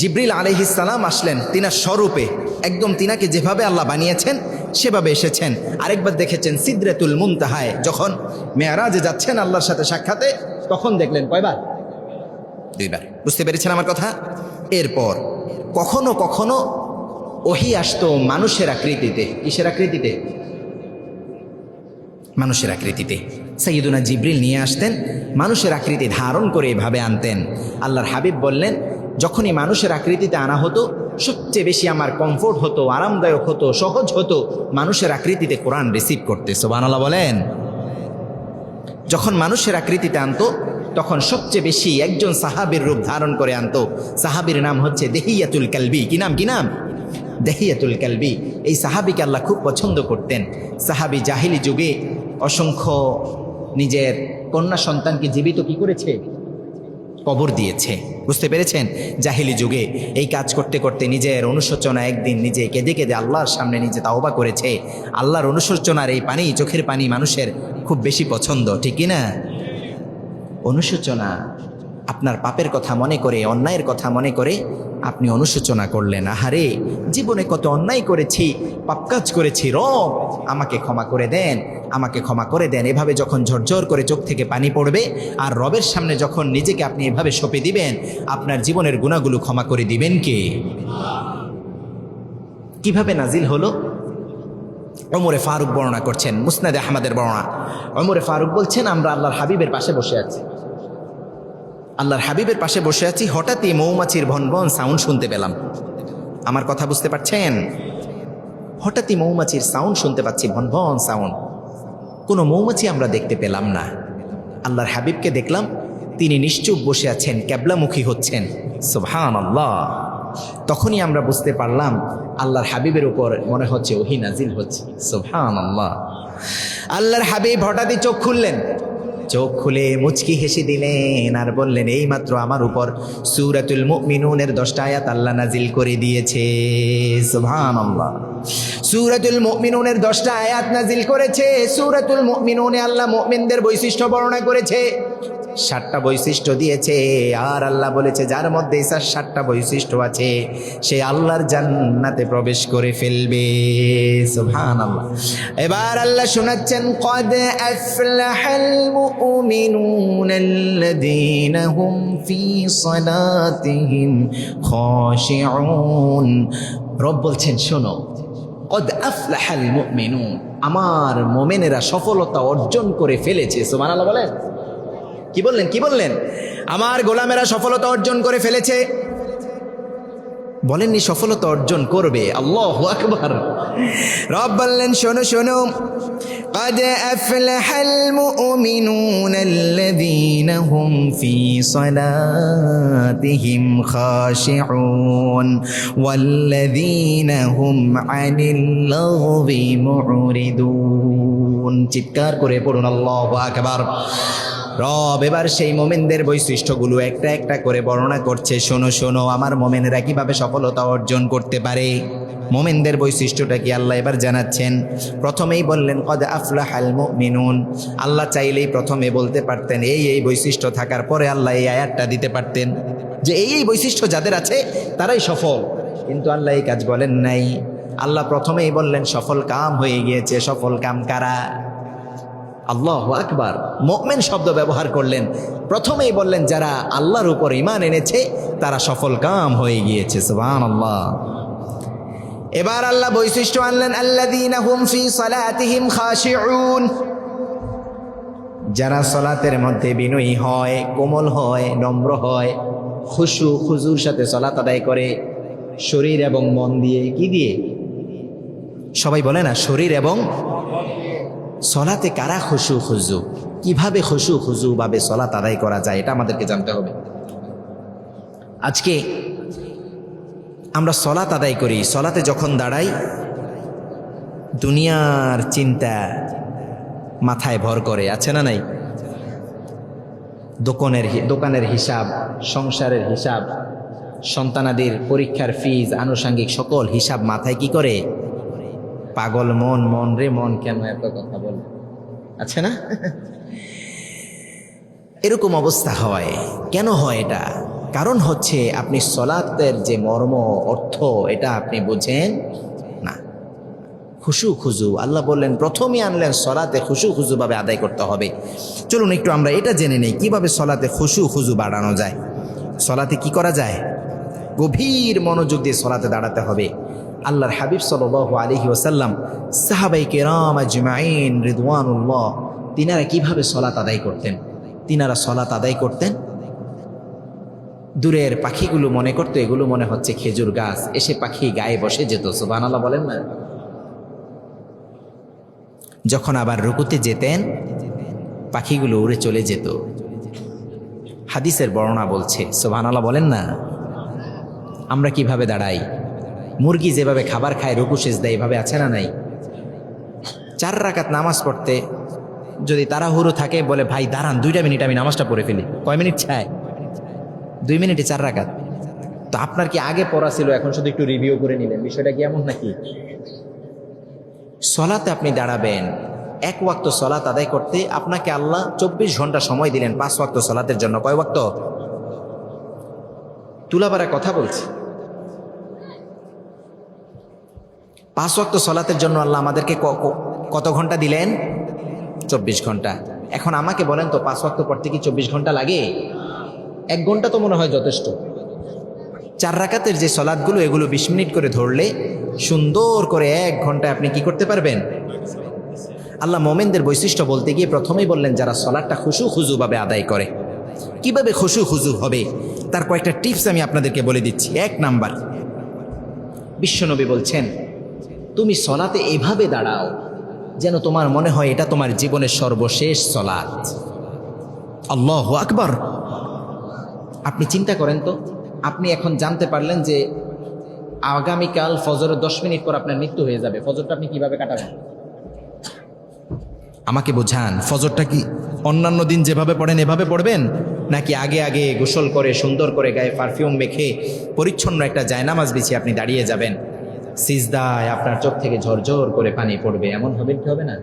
জিবরিল আলাইহিস সালাম আসলেন তিনার স্বরূপে, একদম তিনাকে যেভাবে আল্লাহ বানিয়েছেন সেভাবে এসেছেন। আরেকবার দেখেছেন সিদরাতুল মুনতাহায়, যখন মেরাজে যাচ্ছেন আল্লাহর সাথে সাক্ষাতে, তখন দেখলেন। কয়বার? 2 বার। বুঝতে পেরেছেন আমার কথা? এরপর কখনো কখনো ওহী আসতো মানুষের আকৃতিতে। কিসের আকৃতিতে? মানুষের আকৃতিতে। সাইয়্যিদুনা জিবরিল নিয়ে আসতেন, মানুষের আকৃতি ধারণ করে এভাবে আনতেন। আল্লাহর হাবিব বললেন, যখনই মানুষের আকৃতিতে আনা হতো, সবচেয়ে বেশি আমার কমফোর্ট হতো, আরামদায়ক হতো, সহজ হতো মানুষের আকৃতিতে কোরআন রিসিভ করতে, সুবহানাল্লাহ বলেন। যখন মানুষের আকৃতিতে আনতো, তখন সবচেয়ে বেশি একজন সাহাবীর রূপ ধারণ করে আনতো। সাহাবীর নাম হচ্ছে দিহিয়াতুল কালবি। কি নাম? কি নাম? দিহিয়াতুল কালবি। এই সাহাবীকে আল্লাহ খুব পছন্দ করতেন। সাহাবী জাহিলি যুগে অসংখ্য নিজের কন্যা সন্তানকে জীবিত কি করেছে? কবর দিয়েছে। বুঝতে পেরেছেন? জাহিলি যুগে এই কাজ করতে করতে নিজের অনুশোচনা, একদিন নিজে কেঁদে কেঁদে আল্লাহর সামনে নিজে তাওবা করেছে। আল্লাহর অনুশোচনার এই পানি, চোখের পানি মানুষের খুব বেশি পছন্দ, ঠিক কি না? অনুশোচনা, আপনার পাপের কথা মনে করে, অন্যায়ের কথা মনে করে আপনি অনুশোচনা করলেন, আহারে জীবনে কত অন্যায় করেছি, পাপ কাজ করেছি, রব আমাকে ক্ষমা করে দেন, আমাকে ক্ষমা করে দেন। এভাবে যখন ঝরঝর করে চোখ থেকে পানি পড়বে, আর রবের সামনে যখন নিজেকে আপনি এভাবে সঁপে দিবেন, আপনার জীবনের গুনাহগুলো ক্ষমা করে দিবেন কে? কিভাবে নাজিল হলো? ওমরে ফারুক বর্ণনা করছেন, মুসনাদে আহমদের বর্ণনা। ওমরে ফারুক বলছেন, আমরা আল্লাহর হাবিবের পাশে বসে আছি, আল্লাহর হাবিবের পাশে বসে আছি, হঠাৎই মৌমাছির ভনভন সাউন্ড শুনতে পেলাম। আমার কথা বুঝতে পারছেন? হঠাৎই মৌমাছির সাউন্ড শুনতে পাচ্ছি, ভনভন সাউন্ড। কোনো মৌমাছি আমরা দেখতে পেলাম না। আল্লাহর হাবিবকে দেখলাম, তিনি নিশ্চুপ বসে আছেন, ক্যাবলামুখী হচ্ছেন, সুবহানাল্লাহ। তখনই আমরা বুঝতে পারলাম আল্লাহর হাবিবের উপর মনে হচ্ছে ওহী নাজিল হচ্ছে, সুবহানাল্লাহ। আল্লাহর হাবিব হঠাৎই চোখ খুললেন, চোখ খুলে মুচকি হেসে দিলেন আর বললেন, এই মাত্র আমার উপর সূরাতুল মুমিনুনের 10টা আয়াত আল্লাহ নাজিল করে দিয়েছে, সুবহানাল্লাহ। সূরাতুল মুমিনুনের 10টা আয়াত নাজিল করেছে। সূরাতুল মুমিনুনে আল্লাহ মুমিনদের বৈশিষ্ট্য বর্ণনা করেছে, 7টা বৈশিষ্ট্য দিয়েছে। আর আল্লাহ বলেছে, যার মধ্যে এই 7টা বৈশিষ্ট্য আছে সে আল্লাহর জান্নাতে প্রবেশ করে ফেলবে, সুবহানাল্লাহ। এবার আল্লাহ শোনাচ্ছেন, ক্বাদ আফলাহাল মুমিনুনাল্লাযীনা হুম ফী সালাতিহিম খাশিউন। রব বলছেন, শোনো, ক্বাদ আফলাহাল মুমিনুন, আমার মুমিনেরা সফলতা অর্জন করে ফেলেছে, সুবহানাল্লাহ বলেন। কি বললেন? কি বললেন? আমার গোলামেরা সফলতা অর্জন করে ফেলেছে। বলেননি সফলতা অর্জন করবে। আল্লাহু আকবার। রব বললেন, শোনো শোনো, قد أفلح المؤمنون الذين هم في صلاتهم خاشعون والذين هم عن اللغو معرضون চিৎকার করে পড়ুন আল্লাহু আকবার। রব এবার সেই মোমেনদের বৈশিষ্ট্যগুলো একটা একটা করে বর্ণনা করছে। শোনো শোনো আমার মোমেনেরা কিভাবে সফলতা অর্জন করতে পারে। মোমেনদের বৈশিষ্ট্যটা কি আল্লাহ এবার জানাচ্ছেন। প্রথমেই বললেন কদ আফলাহাল মুমিনুন। আল্লাহ চাইলেই প্রথমে বলতে পারতেন এই বৈশিষ্ট্য থাকার পরে আল্লাহ এই আয়াতটা দিতে পারতেন যে এই বৈশিষ্ট্য যাদের আছে তারাই সফল, কিন্তু আল্লাহ এই কাজ বলেন নাই। আল্লাহ প্রথমেই বললেন সফল কাম হয়ে গিয়েছে। সফল কাম কারা? আল্লাহু আকবার। মুমিন শব্দ ব্যবহার করলেন, প্রথমেই বললেন যারা আল্লাহর উপর ঈমান এনেছে তারা সফল কাম হয়ে গিয়েছে। সুবহানাল্লাহ। এবার আল্লাহ বৈশিষ্ট্য আনলেন আল্লাযীনা হুম ফি সালাতিহিম খাশিউন। যারা সালাতের মধ্যে বিনয়ী হয়, কোমল হয়, নম্র হয়, খুশু খুজুর সাথে সালাত আদায় করে, শরীর এবং মন দিয়ে। কি দিয়ে? সবাই বলে না শরীর এবং সলাতে কারা খুশু খুজু, কিভাবে খুশু খুজু ভাবে সলাত আদায় করা যায় এটা আমাদেরকে জানতে হবে। আজকে আমরা সলাত আদায় করি, সলাতে যখন দাঁড়াই দুনিয়ার চিন্তা মাথায় ভর করে, আছে না নাই? দোকানের হিসাব, সংসারের হিসাব, সন্তানাদের পরীক্ষার ফিজ, আনুষঙ্গিক সকল হিসাব মাথায় কি করে? পাগল মন, মন রে মন কেন এত কথা বলে, আছে না? এরকম অবস্থা হয়। কেন হয় এটা? কারণ হচ্ছে আপনি সলাতের যে মর্ম অর্থ এটা আপনি বুঝেন না। খুশু খুজু আল্লাহ বললেন প্রথমেই আনলেন সলাতে খুশু খুজু ভাবে আদায় করতে হবে। চলুন একটু আমরা এটা জেনে নেই কিভাবে সলাতে খুশু খুজু বাড়ানো যায়। সলাতে কি করা যায়? গভীর মনোযোগ দিয়ে সলাতে দাঁড়াতে হবে। আল্লাহর হাবিব সাল্লাল্লাহু আলাইহি ওয়াসাল্লাম, সাহাবায়ে কেরাম আজমাইন রিদওয়ানুল্লাহ, তিনারা কিভাবে সলাত আদায় করতেন? তিনারা সলাত আদায় করতেন, দূরের পাখিগুলো মনে করতো এগুলো মনে হচ্ছে খেজুর গাছ, এসে পাখি গায়ে বসে যেত। সুবহানাল্লাহ বলেন না? যখন আবার রুকুতে যেতেন পাখিগুলো উড়ে চলে যেত। হাদিসের বর্ণনা বলছে, সুবহানাল্লাহ বলেন না? আমরা কিভাবে দাঁড়াই? মুরগি যেভাবে খাবার খায় রুকু সিজদা, এভাবে আছে না নাই? 4 রাকাত নামাজ পড়তে যদি তাড়াহুড়ো থাকে বলে ভাই দাঁড়ান 2 মিনিট আমি নামাজটা পড়ে ফেলি। কয় মিনিট চায়? 2 মিনিটে 4 রাকাত। তো আপনার কি আগে পড়া ছিল, এখন শুধু একটু রিভিউ করে নিলেন, বিষয়টা কি এমন নাকি? সলাতে আপনি দাঁড়াবেন, 1 ওয়াক্ত সলাত আদায় করতে আপনাকে আল্লাহ 24 ঘন্টা সময় দিলেন 5 ওয়াক্ত সলাতের জন্য। কয় ওয়াক্ত? তুলাবারা কথা বলছি। 5 ওয়াক্ত সলাতের জন্য আল্লাহ আমাদেরকে কত ঘন্টা দিলেন? 24 ঘন্টা। এখন আমাকে বলেন তো 5 ওয়াক্ত পড়তে কি 24 ঘন্টা লাগে? 1 ঘন্টা তো মনে হয় যথেষ্ট। 4 রাকাতের যে সলাৎগুলো এগুলো 20 মিনিট করে ধরলে সুন্দর করে 1 ঘন্টায় আপনি কি করতে পারবেন? আল্লাহ মোমেনদের বৈশিষ্ট্য বলতে গিয়ে প্রথমেই বললেন যারা সলাৎটা খুশু খুজু ভাবে আদায় করে। কিভাবে খুশু খুজু হবে তার কয়েকটা টিপস আমি আপনাদেরকে বলে দিচ্ছি। 1 নাম্বার, বিশ্বনবী বলছেন তুমি সলাতে এভাবে দাঁড়াও যেন তোমার মনে হয় এটা তোমার জীবনের সর্বশেষ সলাত। আল্লাহু আকবার। আপনি চিন্তা করেন তো, আপনি এখন জানতে পারলেন যে আগামীকাল ফজরের 10 মিনিট পর আপনার মৃত্যু হয়ে যাবে, ফজরটা আপনি কিভাবে কাটাবেন? আমাকে বোঝান, ফজরটা কি অন্যান্য দিন যেভাবে পড়েন এভাবে পড়বেন, নাকি আগে আগে গোসল করে সুন্দর করে গায়ে পারফিউম মেখে পরিচ্ছন্ন একটা জায়নামাজ বিছিয়ে আপনি দাঁড়িয়ে যাবেন, সিজদায় আপনার চোখ থেকে ঝরঝর করে পানি পড়বে, এমন হবে কি হবে না?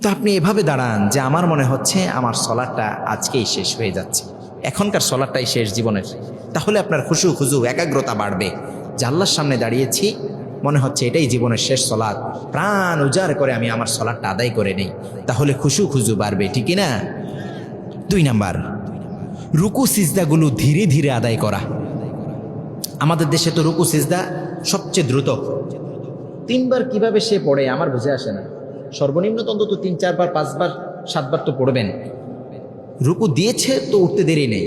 তো আপনি এভাবে দাঁড়ান যে আমার মনে হচ্ছে আমার সলাটটা আজকেই শেষ হয়ে যাচ্ছে, এখনকার সলাটটাই শেষ জীবনের। তাহলে আপনার খুশু খুজু একাগ্রতা বাড়বে যে আল্লাহর সামনে দাঁড়িয়েছি, মনে হচ্ছে এটাই জীবনের শেষ সলাৎ, প্রাণ উজাড় করে আমি আমার সলাটটা আদায় করে নেই, তাহলে খুশু খুজু বাড়বে, ঠিকই না? 2 নাম্বার, রুকু সিজদাগুলো ধীরে ধীরে আদায় করা। আমাদের দেশে তো রুকু সিজদা সবচেয়ে দ্রুত, 3 বার কিভাবে সে পড়ে আমার বুঝে আসে না। সর্বনিম্ন তো অন্তত 3, 4 বার, 5 বার, 7 বার তো পড়বেন। রুকু দিয়েছে তো উঠতে দেরি নেই,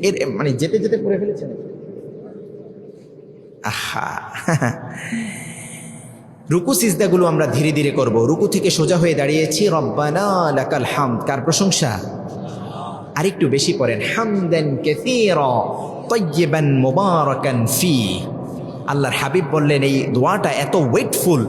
এর মানে যেতে যেতে পড়ে ফেলেছেন। আহা, রুকু সিজদাগুলো আমরা ধীরে ধীরে করব। রুকু থেকে সোজা হয়ে দাঁড়িয়েছি, রব্বানা লাকাল হামদ, কার প্রশংসা? আরেকটু বেশি পড়েন, হামদান কাসীরা তাইয়িবান মুবারাকান ফি। আল্লাহর হাবিব বললেন এই দোয়াটা এত ওয়েটফুল,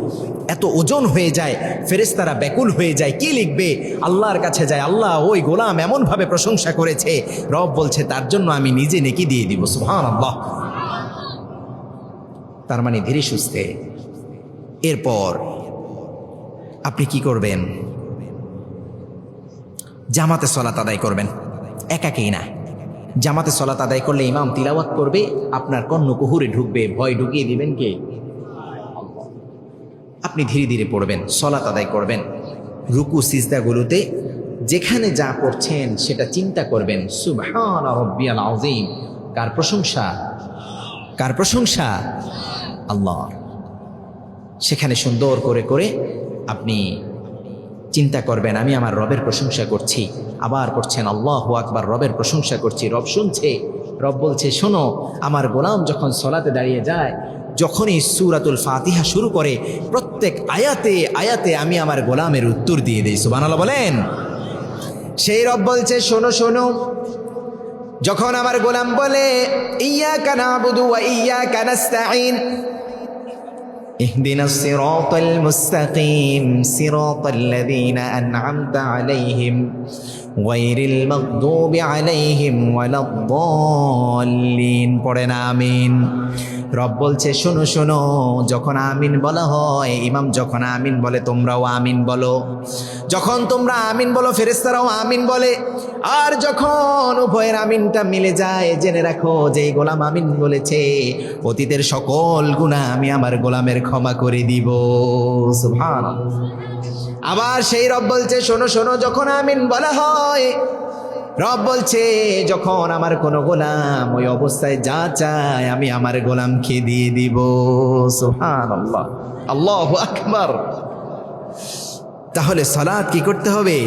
এত ওজন হয়ে যায়, ফেরেশতারা ব্যাকুল হয়ে যায়, কি লিখবে? আল্লাহর কাছে যায়, আল্লাহ ওই গোলাম এমনভাবে প্রশংসা করেছে, রব বলছে তার জন্য আমি নিজে নেকি দিয়ে দিব। সুবহানাল্লাহ। তার মানে ধীরে সুস্থে। এরপর আপনি কি করবেন? জামাতে সলাত আদায় করবেন, একাকেই না। জামাতে সলাত আদায় করলে ইমাম তিলাওয়াত করবে, আপনার কর্ণকুহুরে ঢুকবে, ভয় ঢুকিয়ে দিবেন কে? আপনি ধীরে ধীরে পড়বেন, সলাত আদায় করবেন। রুকু সিজদাগুলোতে যেখানে যা করছেন সেটা চিন্তা করবেন, সুবহান রাব্বিয়াল আযীম। কার প্রশংসা? কার প্রশংসা? আল্লাহ। সেখানে সুন্দর করে করে আপনি চিন্তা করবেন, আমি আমার রবের প্রশংসা করছি। আবার করছেন আল্লাহু আকবার, রবের প্রশংসা করছি। রব শুনছে, রব বলছে শোনো, আমার গোলাম যখন সলাতে দাঁড়িয়ে যায়, যখনই সূরাতুল ফাতিহা শুরু করে, প্রত্যেক আয়াতে আয়াতে আমি আমার গোলামের উত্তর দিয়ে দিই। সুবহানাল্লাহ বলেন। সেই রব বলছে শোনো শোনো, যখন আমার গোলাম বলে ইয়্যাকা না'বুদু ওয়া ইয়্যাকা নাস্তাঈন, اهدنا الصراط المستقيم صراط الذين أنعمت عليهم غير المغضوب عليهم ولا الضالين। পড়েন আমিন। রব বলছে শোনো শোনো, যখন আমিন বলা হয়, ইমাম যখন আমিন বলে তোমরাও আমিন বলো। যখন তোমরা আমিন বলো ফেরেশতারাও আমিন বলে। আর যখন উভয়ের আমিনটা মিলে যায়, জেনে রাখো যে গোলাম আমিন বলেছে, অতীতের সকল গুনাহ আমি আমার গোলামের ক্ষমা করে দিব। সুবহানাল্লাহ। আবার সেই রব বলছে শোনো শোনো, যখন আমিন বলা হয়, রব বলছে যখন আমার কোন গোলাম ওই অবস্থায় যা চায় আমি আমার গোলামকে দিয়ে দিব। সুবহানাল্লাহ, আল্লাহু আকবার। তাহলে সালাত কি করতে হবে?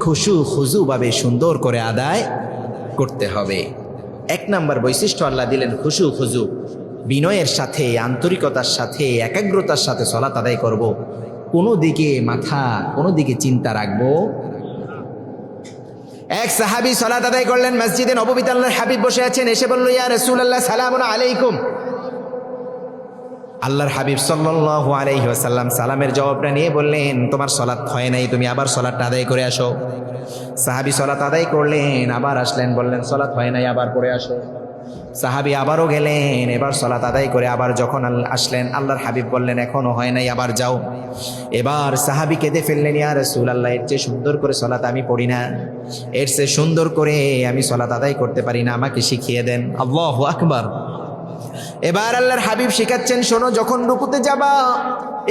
খুশু খুজু ভাবে সুন্দর করে আদায় করতে হবে। এক নাম্বার বৈশিষ্ট্য আল্লাহ দিলেন খুশু খুজু, বিনয়ের সাথে, আন্তরিকতার সাথে, একাগ্রতার সাথে সালাত আদায় করব। কোনো দিকে মাথা, কোনো দিকে চিন্তা রাখবো। এক সাহাবী সালাত আদায় করলেন, মসজিদে নববীতে আল্লাহর হাবিব বসে আছেন, এসে বলল ইয়া রাসূলুল্লাহ সালামুন আলাইকুম। আল্লাহর হাবিব সাল্লাল্লাহু আলাইহি ওয়াসাল্লাম সালামের জবাবটা নিয়ে বললেন তোমার সালাত হয় নাই, তুমি আবার সালাতটা আদায় করে আসো। সাহাবী সালাত আদায় করলেন, আবার আসলেন, বললেন সালাত হয় নাই, আবার পড়ে আসো। সাহাবী আবারও গেলেন, এবার সালাত আদায় করে আবার যখন আসলেন, আল্লাহর হাবিব বললেন এখনো হয় নাই, আবার যাও। এবার সাহাবী কেঁদে ফেললেন, ইয়া রাসূলুল্লাহ এর চেয়ে সুন্দর করে সালাত আমি পড়ি না, এর চেয়ে সুন্দর করে আমি সালাত আদায় করতে পারি না, আমাকে শিখিয়ে দেন। আল্লাহু আকবার। এবার আল্লাহর হাবিব শিখাচ্ছেন শোনো, যখন রুকুতে যাবা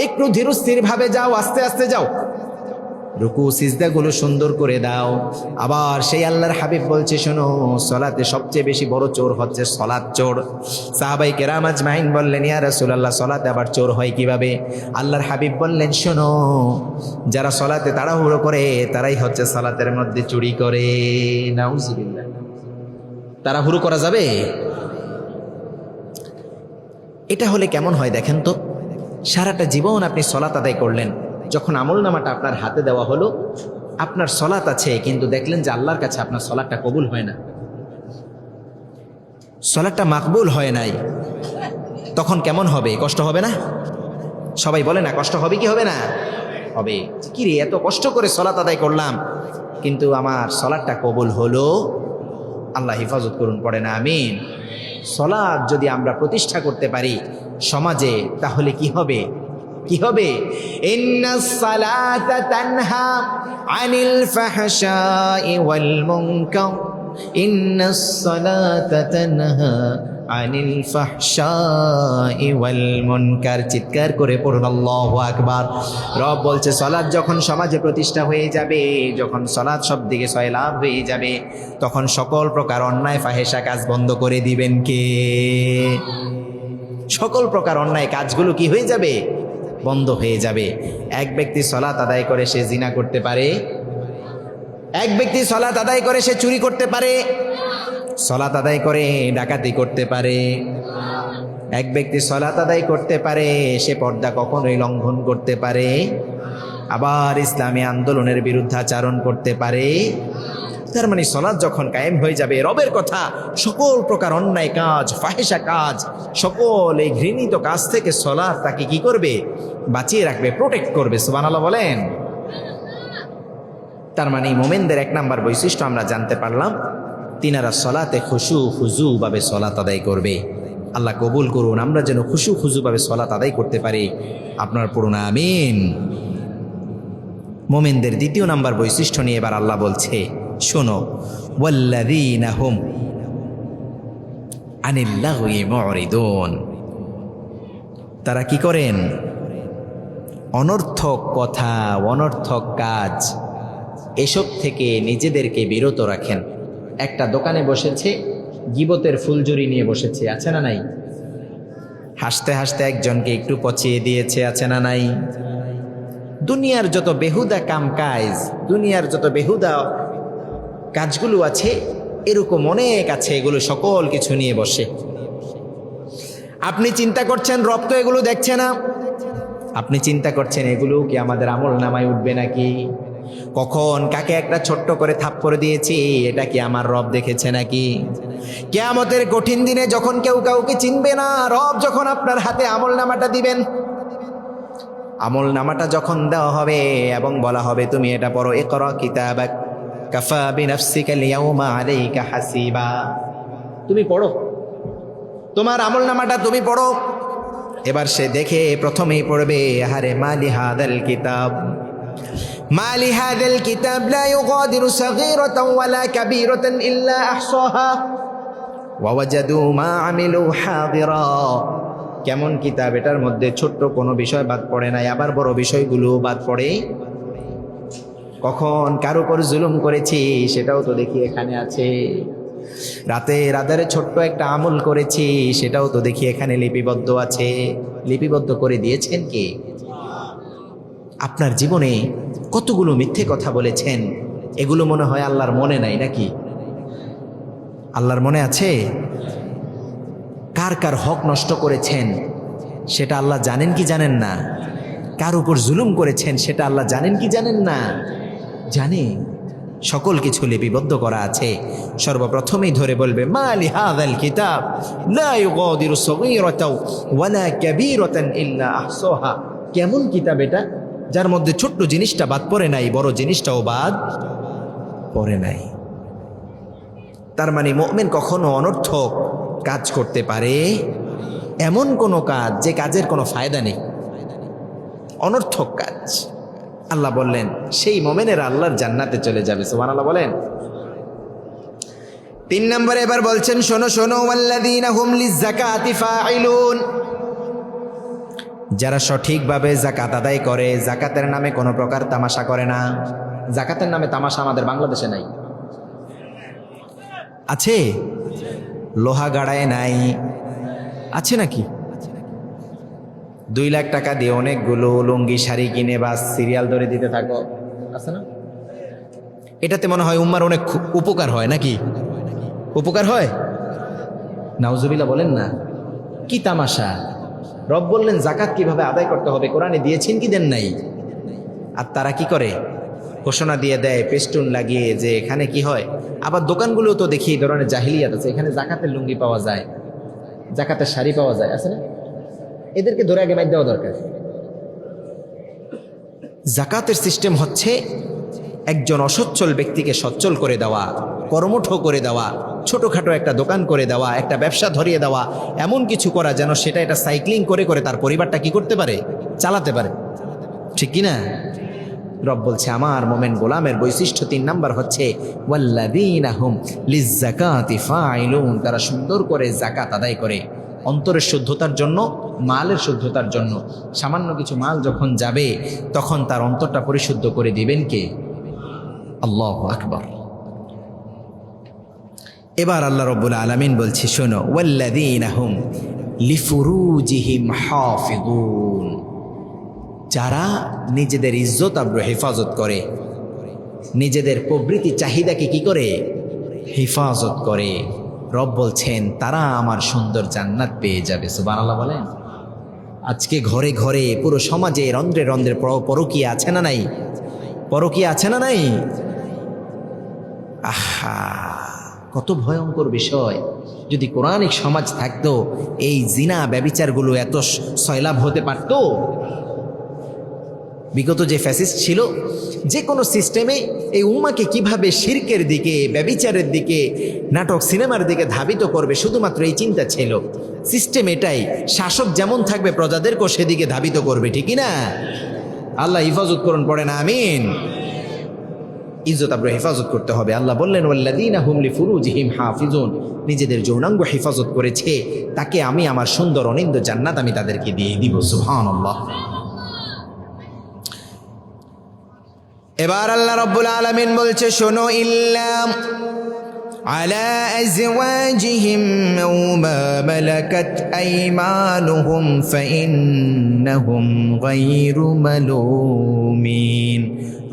একটু ধীরস্থির ভাবে যাও, আস্তে আস্তে যাও, রুকু সিজদাগুলো সুন্দর করে দাও। আবার সেই আল্লাহর হাবিব বলছে শোনো, সালাতে সবচেয়ে বেশি বড় চোর হচ্ছে সালাত চোর। সাহাবায়ে কেরাম আজমাইন বললেন ইয়া রাসূলুল্লাহ সালাতে আবার চোর হয় কিভাবে? আল্লাহর হাবিব বললেন শোনো, যারা সালাতে তাড়াহুড়ো করে তারাই হচ্ছে সালাতের মধ্যে চুরি করে। নাউজুবিল্লাহ। তাড়াহুড়ো করা যাবে? এটা হলে কেমন হয় দেখেন তো, সারাটা জীবন আপনি সালাত আদায় করলেন, যখন আমলনামাটা আপনার হাতে দেওয়া হলো, আপনার সালাত আছে, কিন্তু দেখলেন যে আল্লাহর কাছে আপনার সালাতটা কবুল হয় না, সালাতটা মাকবুল হয় নাই, তখন কেমন হবে? কষ্ট হবে না? সবাই বলে না কষ্ট হবে কি হবে না? হবে। কি রে, এত কষ্ট করে সালাত আদায় করলাম কিন্তু আমার সালাতটা কবুল হলো, আল্লাহ হেফাজত করুন, পড়ে না আমিন। সালাত যদি আমরা প্রতিষ্ঠা করতে পারি সমাজে, তাহলে কি হবে? কি হবে? ইন্নাস সালাতা তানহা আনিল ফাহশাই ওয়াল মুনকার, ইন্নাস সালাতা তানহা আনিল ফাহশাই ওয়াল মুনকার। চিৎকার করে পড়ুন আল্লাহু আকবার। রব বলছে সালাত যখন সমাজে প্রতিষ্ঠা হয়ে যাবে, যখন সালাত সব দিকে সয়লাভ হয়ে যাবে, তখন সকল প্রকার অন্যায় ফাহেশা কাজ বন্ধ করে দিবেন কে? সকল প্রকার অন্যায় কাজগুলো কি হয়ে যাবে? বন্ধ হয়ে যাবে। এক ব্যক্তি সালাত আদায় করে সে জিনা করতে পারে, এক ব্যক্তি সালাত আদায় করে সে চুরি করতে পারে, সালাত আদায় করে ডাকাতি করতে পারে, এক ব্যক্তি সালাত আদায় করতে পারে, সে পর্দা কখনোই লঙ্ঘন করতে পারে, আবার ইসলামী আন্দোলনের বিরুদ্ধাচারণ করতে পারে। তার মানে সালাত যখন কায়েম হয়ে যাবে, রবের কথা সকল প্রকার অন্যায় কাজ, ফাহিশা কাজ, সকল এই ঘৃণিত কাজ থেকে সালাত তাকে কি করবে? বাঁচিয়ে রাখবে, প্রোটেক্ট করবে। সুবহানাল্লাহ বলেন। তার মানে মোমেনদের এক নাম্বার বৈশিষ্ট্য আমরা জানতে পারলাম, তিনারা সলাতে খুশু খুজু ভাবে সলাত আদায় করবে। আল্লাহ কবুল করুন, আমরা যেন খুশু খুজু ভাবে সলাত আদায় করতে পারি। আপনার পড়ুন আমিন। মোমেনদের দ্বিতীয় নাম্বার বৈশিষ্ট্য নিয়ে এবার আল্লাহ বলছে, শোনো, ওয়াল্লাযীনা হুম আনিল লাগwi মুরিদুন। তারা কি করেন? অনর্থক কথা, অনর্থক কাজ, এসব থেকে নিজেদেরকে বিরত রাখেন। একটা দোকানে বসেছে, গিবতের ফুলঝুরি নিয়ে বসেছে, আছে না নাই? হাসতে হাসতে একজনকে একটু পচিয়ে দিয়েছে, আছে না নাই? দুনিয়ার যত বেহুদা কাজ, দুনিয়ার যত বেহুদা কাজগুলো আছে, এরকম অনেক আছে, এগুলো সকল কিছু নিয়ে বসে। আপনি চিন্তা করছেন রব তো এগুলো দেখছে না, আপনি চিন্তা করছেন এগুলো কি আমাদের আমল নামায় উঠবে নাকি? কখন কাকে একটা ছোট্ট করে থাপ্পড় দিয়েছি, এটা কি আমার রব দেখেছে নাকি? কিয়ামতের কঠিন দিনে যখন কেউ কাউকে চিনবে না, রব যখন আপনার হাতে আমল নামাটা দিবেন, আমল নামাটা যখন দেওয়া হবে এবং বলা হবে তুমি এটা পড়ো, ইকরা কিতাবাক কাফা বিনাফসিকা আল-ইয়াওমা আলাইকা হাসিবা, তুমি পড়ো, তোমার আমল নামাটা তুমি পড়ো। এবার সে দেখে প্রথমেই পড়বে, আরে মালি হাদাল কিতাব, মালি হাদাল কিতাব লা ইউগাদিরু সাগীরাতান ওয়ালা কাবীরাতান ইল্লা আহসাহা ওয়া ওয়াজাদু মা আমিলু হাদিরা। কেমন কিতাব, এটার মধ্যে ছোট্ট কোনো বিষয় বাদ পড়ে নাই, আবার বড় বিষয়গুলো বাদ পড়ে। কখন কার উপর জুলুম করেছি সেটাও তো দেখি এখানে আছে, রাতের আধারে ছোট্ট একটা আমল করেছি সেটাও তো দেখি এখানে লিপিবদ্ধ আছে। লিপিবদ্ধ করে দিয়েছেন কে? আপনার জীবনে কতগুলো মিথ্যে কথা বলেছেন, এগুলো মনে হয় আল্লাহর মনে নাই নাকি? আল্লাহর মনে আছে? কার কার হক নষ্ট করেছেন সেটা আল্লাহ জানেন কি জানেন না? কার উপর জুলুম করেছেন সেটা আল্লাহ জানেন কি জানেন না? জানে। সকল কিছু লিপিবদ্ধ করা আছে। সর্বপ্রথমেই ধরে বলবে, মালি হাযাল কিতাব লা ইউগাদিরু সাগীরাতাও ওয়ালা কাবীরাতান ইল্লা আহসাহা। কেমন কিতাব এটা, যার মধ্যে ছোট্ট জিনিসটা বাদ পড়ে নাই, বড় জিনিসটাও বাদ পড়ে নাই। তার মানে মুমিন কখনো অনর্থক কাজ করতে পারে, এমন কোনো কাজ যে কাজের কোনো ফায়দা নেই, অনর্থক কাজ। আল্লাহ বললেন সেই মুমিনেরা আল্লাহর জান্নাতে চলে যাবে। সুবহানাল্লাহ বলেন। 3 নম্বরে এবার বলছেন, শোনো শোনো, ওয়াল্লাযীনা হুম লিয-যাকাতি ফাঈলুন। যারা সঠিকভাবে যাকাত আদায় করে, যাকাতের নামে কোনো প্রকার তামাশা করে না। যাকাতের নামে তামাশা আমাদের বাংলাদেশে নাই, আছে? লোহা গাড়ায় নাই, আছে নাকি? 2 লাখ টাকা দিয়ে অনেকগুলো লুঙ্গি শাড়ি কিনে বাস সিরিয়াল ধরে দিতে থাকো, আছে না? এটাতে মনে হয় উম্মার অনেক উপকার হয় নাকি? উপকার হয়? নাউজুবিল্লাহ বলেন না। কি তামাশা! রব বললেন যাকাত কিভাবে আদায় করতে হবে, কোরআনে দিয়েছেন কি দেন নাই? আর তারা কি করে? ঘোষণা দিয়ে দেয়, পেস্টুন লাগিয়ে, যে এখানে কি হয়। আবার দোকানগুলো তো দেখি এই ধরনের জাহিলিয়াত আছে, এখানে জাকাতের লুঙ্গি পাওয়া যায়, জাকাতের শাড়ি পাওয়া যায়, আছে না? এদেরকে ধরে আগে বাইর দেওয়া দরকার। জাকাতের সিস্টেম হচ্ছে একজন অসচ্ছল ব্যক্তিকে সচ্ছল করে দেওয়া, কর্মঠ করে দেওয়া, ছোটোখাটো একটা দোকান করে দেওয়া, একটা ব্যবসা ধরিয়ে দেওয়া, এমন কিছু করা যেন সেটা এটা সাইক্লিং করে করে তার পরিবারটা কি করতে পারে, চালাতে পারে, ঠিক কিনা? রব বলছে আমার মোমেন গোলামের বৈশিষ্ট্য 3 নাম্বার হচ্ছে ওয়াল্লাযীনা হুম লিয-যাকাতি ফাঈলুন। তারা সুন্দর করে যাকাত আদায় করে, অন্তরের শুদ্ধতার জন্য, মালের শুদ্ধতার জন্য। সামান্য কিছু মাল যখন যাবে তখন তার অন্তরটা পরিশুদ্ধ করে দিবেন কে? আল্লাহু আকবার। এবার আল্লাহ রাব্বুল আলামিন বলছে, শোনো, ওয়াল্লাযীনা হুম লিফুরুজিহিম হাফিযুন। যারা নিজেদের ইজ্জত আব্রু হেফাজত করে, নিজেদের প্রবৃত্তি চাহিদাকে কি করে? হেফাজত করে। রব বলছেন তারা আমার সুন্দর জান্নাত পেয়ে যাবে। সুবহানাল্লাহ বলেন। আজকে ঘরে ঘরে পুরো সমাজে রন্ধ্রে রন্ধ্রে পরকীয়া আছে না নাই? পরকীয়া আছে না নাই? আহা, কত ভয়ঙ্কর বিষয়। যদি কোরআনিক সমাজ থাকতো এই জিনা ব্যভিচারগুলো এত সয়লাভ হতে পারত। বিগত যে ফ্যাসিস্ট ছিল, যে কোনো সিস্টেমে এই উম্মাকে কিভাবে শিরকের দিকে, ব্যভিচারের দিকে, নাটক সিনেমার দিকে ধাবিত করবে, শুধুমাত্র এই চিন্তা ছিল। সিস্টেম এটাই, শাসক যেমন থাকবে প্রজাদেরকেও সেদিকে ধাবিত করবে, ঠিকই না? আল্লাহ হিফাজত করুন, পড়ে না আমিন। ইজ্জত আমরা হেফাজত করতে হবে। আল্লাহ বললেন ওয়াল্লাযীনা হুম লিফুরুজিহিম হাফিজুন, নিজেদের যৌনাঙ্গ হেফাজত করেছে তাকে আমি আমার সুন্দর অনিন্দ জান্নাত আমি তাদেরকে দিয়ে দিব। সুবহানাল্লাহ। এবার আল্লাহ রাব্বুল আলামিন বলছে, শোনো, ইল্লা আলা আজওয়াজিহিম আও মা মালাকাত আইমানুহুম ফাইন্নাহুম গায়রু মালুমিন।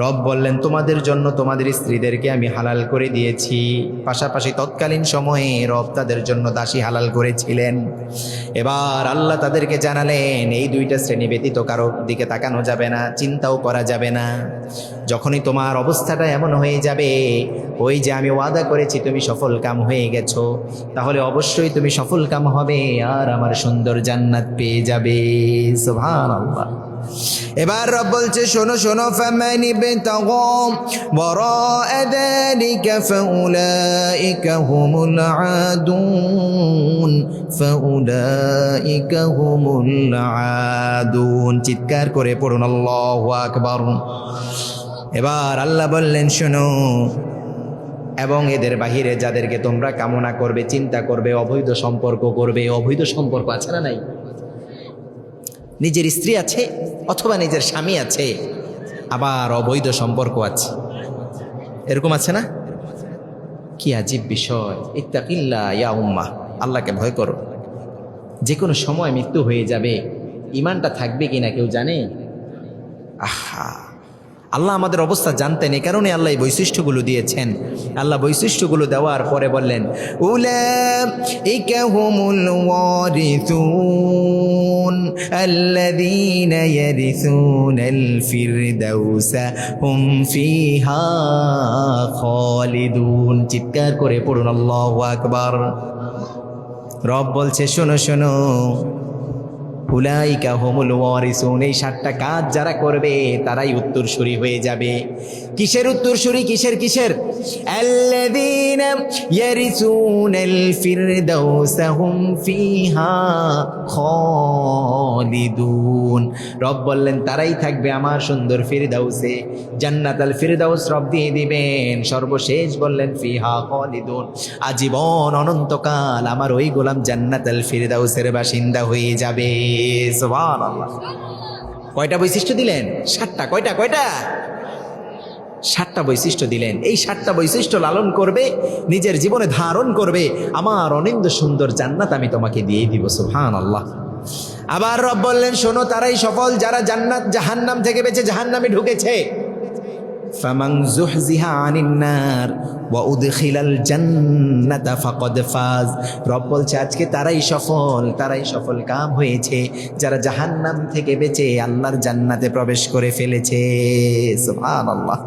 রব বললেন তোমাদের জন্য তোমাদের স্ত্রীদেরকে আমি হালাল করে দিয়েছি। পাশাপাশি তৎকালীন সময়ে রব তাদের জন্য দাসী হালাল করেছিলেন। এবার আল্লাহ তাদেরকে জানালেন এই দুইটা শ্রেণী ব্যতীত কারো দিকে তাকানো যাবে না, চিন্তাও করা যাবে না। যখনই তোমার অবস্থাটা এমন হয়ে যাবে, ওই যে আমি ওয়াদা করেছি তুমি সফল কাম হয়ে গেছো, তাহলে অবশ্যই তুমি সফল কাম হবে আর আমার সুন্দর জান্নাত পেয়ে যাবে। সুবহানাল্লাহ। এবার রব বলছে, শোনো শোনো, ফামানি বিতাগা ওয়ারা'a যালিকা ফাউলাইকা হুমুল আদুন, ফাউলাইকা হুমুল আদুন। চিৎকার করে পড়ুন আল্লাহু আকবার। এবার আল্লাহ বললেন, শোনো, এবং এদের বাহিরে যাদেরকে তোমরা কামনা করবে, চিন্তা করবে, অবৈধ সম্পর্ক করবে। অবৈধ সম্পর্ক আছে না নাই? নিজের স্ত্রী আছে অথবা নিজের স্বামী আছে, আবার অবৈধ সম্পর্ক আছে, এরকম আছে না? কি আজীব বিষয়। ইত্তাকিল্লাহ ইয়া উম্মাহ, আল্লাহকে ভয় করো। যে কোনো সময় মৃত্যু হয়ে যাবে, ইমানটা থাকবে কিনা কেউ জানে? আহা, আল্লাহ আমাদের অবস্থা জানতেন, এ কারণে আল্লাহ এই বৈশিষ্ট্যগুলো দিয়েছেন। আল্লাহ বৈশিষ্ট্যগুলো দেওয়ার পরে বললেন, উলাইকা হুমুল ওয়ারিসুন আল্লাযীনা ইয়ারিসুনাল ফিরদাউসা হুম ফিহা খালিদুন। চিৎকার করে পড়ুন আল্লাহু আকবার। রব বলছে, শোনো শোনো, উলাইকা হুমুল ওয়ারিসুন, এই 7টা কাজ যারা করবে তারাই উত্তরসূরি হয়ে যাবে। কিসের উত্তরসূরি? কিসের কিসের? আল্লাযীনা ইয়ারিসুনাল ফিরদাউসা হুম ফিহা খালিদুন। রব বললেন তারাই থাকবে আমার সুন্দর ফিরদাউসে, জান্নাতুল ফিরদাউস রব দিয়ে দিবেন। সর্বশেষ বললেন ফিহা খালিদুন, আজীবন অনন্তকাল আমার ওই গোলাম জান্নাতুল ফিরদাউসের বাসিন্দা হয়ে যাবে। সুবহানাল্লাহ। কয়টা বৈশিষ্ট্য দিলেন? 7টা। কয়টা? 7টা বৈশিষ্ট্য দিলেন। এই 7টা বৈশিষ্ট্য লালন করবে, নিজের জীবনে ধারণ করবে, আমার অনিন্দ সুন্দর জান্নাত আমি তোমাকে দিয়ে দিব। সুবহানাল্লাহ। আবার রব বললেন, শোনো, তারাই সফল যারা জাহান্নাম থেকে বেঁচে জাহান্নামে ঢুকেছে। ফামান যুহজিহা আনিন নার ওয়া উদখিলাল জান্নাতা ফাকাদ ফাজ। রব বলছে আজকে তারাই সফল কাম হয়েছে যারা জাহান্নাম থেকে বেঁচে আল্লাহর জান্নাতে প্রবেশ করে ফেলেছে। সুবহানাল্লাহ।